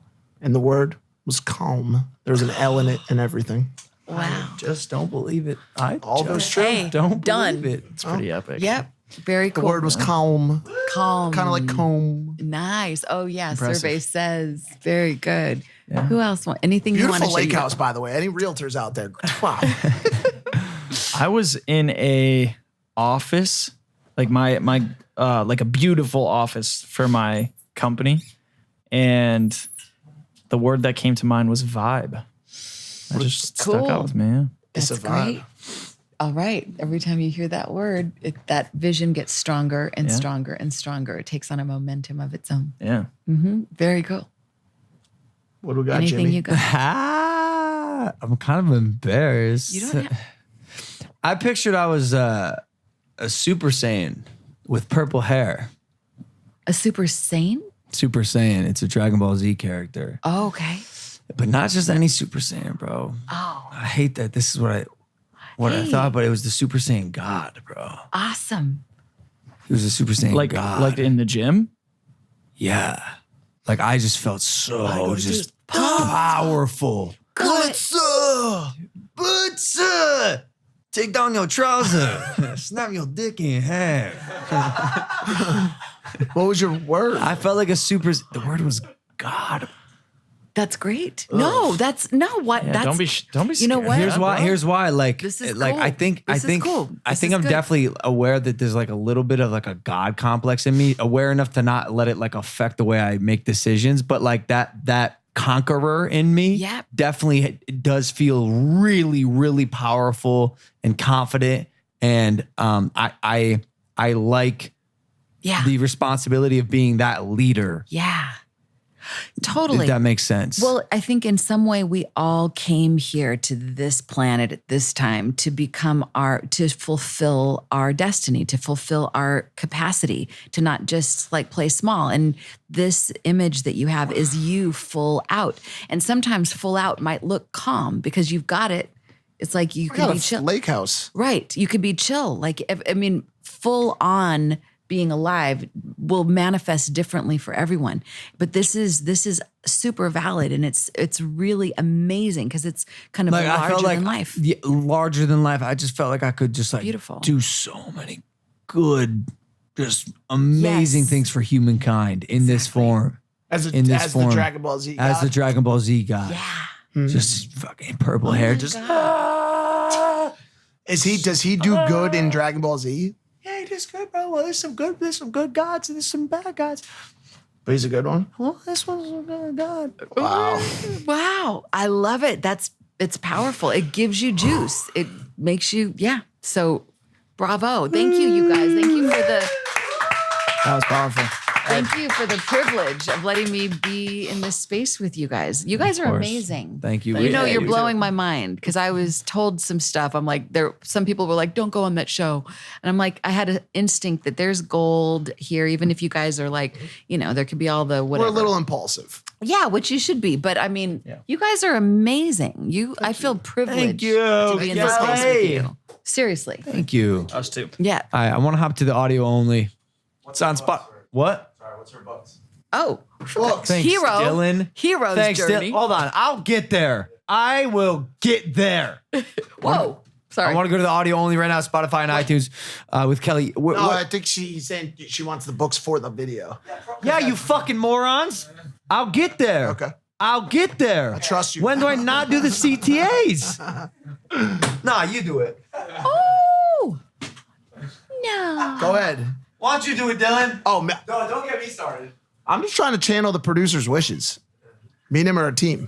and the word was calm. There was an L in it and everything. Wow. Just don't believe it. I All those true. Hey, don't done. believe it. It's pretty epic. Yep. Very The cool. word was calm, calm. kind of like comb. Nice. Oh yeah. Impressive. Survey says very good. Who else want anything you want Beautiful to lake share? house, by the way. Any realtors out there? Wow. I was in a office, like my like a beautiful office for my company, and the word that came to mind was vibe. That just stuck Cool. out with me. Yeah. It's That's a vibe. great. All right. Every time you hear that word, that vision gets stronger and Yeah. stronger and stronger. It takes on a momentum of its own. Yeah. Very cool. What do we got, Anything Jimmy? you got? I'm kind of embarrassed. You don't have, I pictured I was a Super Saiyan with purple hair. a super sane? Super Saiyan. It's a Dragon Ball Z character, Oh, okay. but not just any Super Saiyan, bro. Oh, I hate that. This is what I Hey. thought, but it was the Super Saiyan God, bro. awesome. He was a Super Saiyan Like God. like in the gym. Yeah. Like I just felt so just powerful. Butsa! Take down your trouser. Snap your dick in half. What was your word? I felt like the word was God. That's great. No, that's no what. Yeah, that's don't be scared. You know what? Here's why. Like, This is like cool. I think This is cool. I This think is I'm good. definitely aware that there's like a little bit of like a God complex in me. Aware enough to not let it like affect the way I make decisions, but like that conqueror in me Yep. definitely does feel really, really powerful and confident. And I like Yeah. the responsibility of being that leader. Yeah. Totally. If that makes sense. Well, I think in some way we all came here to this planet at this time to to fulfill our destiny, to fulfill our capacity, to not just like play small. And this image that you have is you full out. And sometimes full out might look calm because you've got it. It's like you I can got be a chill. lake house. Right. You could be chill. Like, I mean, full on being alive will manifest differently for everyone. But this is super valid, and it's really amazing because it's kind of like I felt larger like than life. Yeah, larger than life. I just felt like I could just like Beautiful. do so many good, just amazing Yes. things for humankind in this form. As In this the form. Dragon Ball Z. As the God. Dragon Ball Z guy. Yeah. Just fucking purple hair. Just Does he do good in Dragon Ball Z? yeah, he does good, bro. Well, there's some good gods and there's some bad gods. But he's a good one. Well, this one's a good god. Wow. Wow. I love it. It's powerful. It gives you juice. It makes you, yeah. So bravo. Thank you guys. Thank you for the That was powerful. Thank you for the privilege of letting me be in this space with you guys. You guys are course. amazing. Thank you. You know, Yeah, you're you blowing my mind because I was told some stuff. I'm like, some people were like, don't go on that show. And I'm like, I had an instinct that there's gold here, even if you guys are like, there could be all the whatever. We're a little impulsive. Yeah, which you should be. But I mean, you guys are amazing. I feel privileged you. to be in this space with Kelly. you. Seriously. Thank you. Us too. Yeah. All right, I want to hop to the audio only. It's on spot. What? Sorry, what's her books? Oh, Books. Thanks, Hero. Dylan. Hero's Thanks, journey. Hold on. I'll get there. I will get there. Whoa. Sorry. I want to go to the audio only right now, Spotify and iTunes with Kelly. No, I think she's saying she wants the books for the video. Yeah, you fucking morons. I'll get there. Okay. I'll get there. I trust you. When do I not do the CTAs? Nah, you do it. Oh. No. Go ahead. Why don't you do it, Dylan? Oh, man. No, don't get me started. I'm just trying to channel the producer's wishes. Me and him are a team.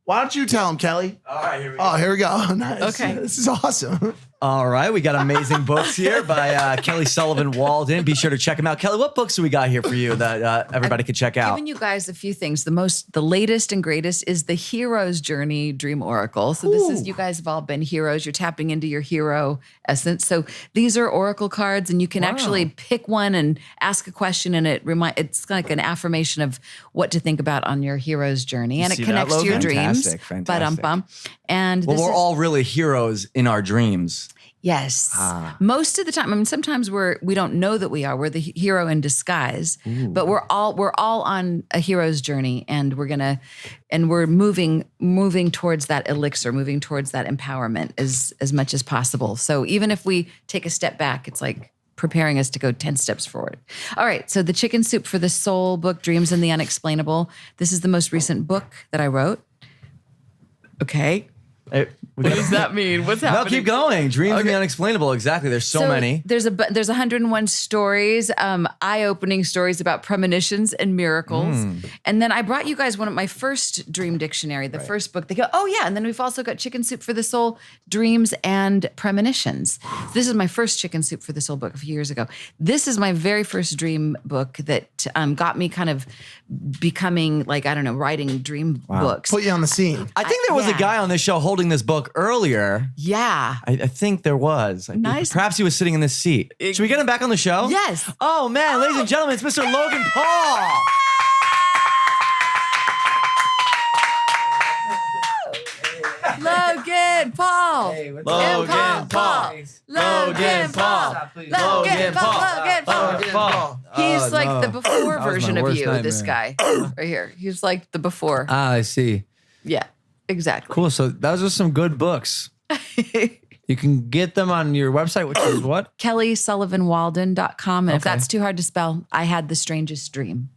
Why don't you tell him, Kelly? All right, here we go. Oh, here we go. Nice. Okay. This is awesome. All right, we got amazing books here by Kelly Sullivan Walden. Be sure to check them out. Kelly, what books do we got here for you that everybody can check out? Giving you guys a few things. The latest and greatest is the Hero's Journey Dream Oracle. So this is, you guys have all been heroes. You're tapping into your hero essence. So these are oracle cards, and you can actually pick one and ask a question, and it's like an affirmation of what to think about on your hero's journey, and it see connects that, to your Logan? dreams. Fantastic. Ba-dum-bum. And Well, this we're is- all really heroes in our dreams. Yes. Most of the time, I mean, sometimes we don't know that we are. We're the hero in disguise, but we're all on a hero's journey, and we're moving towards that elixir, moving towards that empowerment as much as possible. So even if we take a step back, it's like preparing us to go 10 steps forward. All right. So the Chicken Soup for the Soul book, Dreams and the Unexplainable. This is the most recent book that I wrote. Okay. What does that mean? What's happening? No, keep going. Dreams and the unexplainable. Exactly. There's so many. There's 101 stories, eye-opening stories about premonitions and miracles. And then I brought you guys one of my first dream dictionary, the first book. They go, oh yeah. And then we've also got Chicken Soup for the Soul, Dreams and Premonitions. This is my first Chicken Soup for the Soul book a few years ago. This is my very first dream book that got me kind of becoming like, I don't know, writing dream books. Put you on the scene. I think there was a yeah. guy on this show holding this book earlier. Yeah. I think there was. Nice. Perhaps he was sitting in this seat. Should we get him back on the show? Yes. Oh, man. Ladies and gentlemen, it's Mr. Logan Paul. Logan Paul. Logan Paul. Logan Paul. Logan Paul. He's like the before That was version my of worst you, this guy right here. He's like the before. Ah, I see. Yeah, exactly. Cool. So those are some good books. You can get them on your website, which is what? KellySullivanWalden.com. And if that's too hard to spell, I had the strangest dream.com.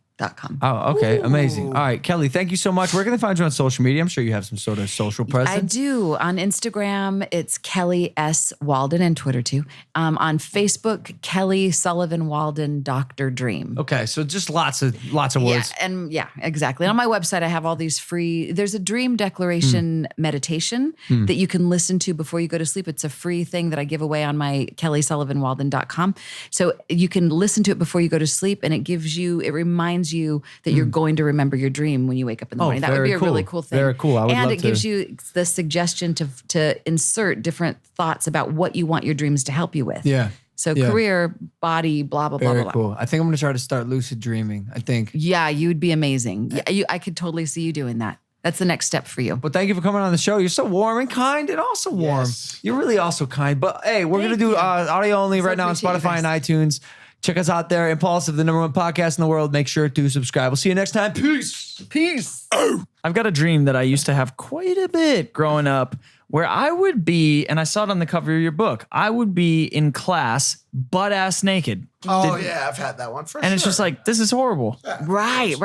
Oh, okay. Amazing. All right, Kelly, thank you so much. Where can they find you on social media? I'm sure you have some sort of social presence. I do. On Instagram, it's Kelly S. Walden, and Twitter too. On Facebook, Kelly Sullivan Walden, Dr. Dream. Okay, so just lots of Yeah, words. and yeah, exactly. And on my website, I have all these free. There's a dream declaration meditation that you can listen to before you go to sleep. It's a free thing that I give away on my KellySullivanWalden.com. So you can listen to it before you go to sleep, and it reminds you that you're going to remember your dream when you wake up in the morning. That would very be a cool. really cool thing. Very cool. I would and love it gives to- you the suggestion to insert different thoughts about what you want your dreams to help you with. Yeah. So Yeah. career, body, blah blah blah Very blah blah. cool. I think I'm going to try to start lucid dreaming. I think. Yeah, you would be amazing. Yeah, I could totally see you doing that. That's the next step for you. Well, thank you for coming on the show. You're so warm and kind and also warm. Yes. You're really also kind. But hey, we're going to do audio only right now on appreciate you Spotify and guys. iTunes. Check us out there. Impaulsive, the #1 podcast in the world. Make sure to subscribe. We'll see you next time. Peace. Peace. I've got a dream that I used to have quite a bit growing up where I would be, and I saw it on the cover of your book, I would be in class butt ass naked. Oh, yeah, I've had that one for sure. And it's just like, this is horrible. Right.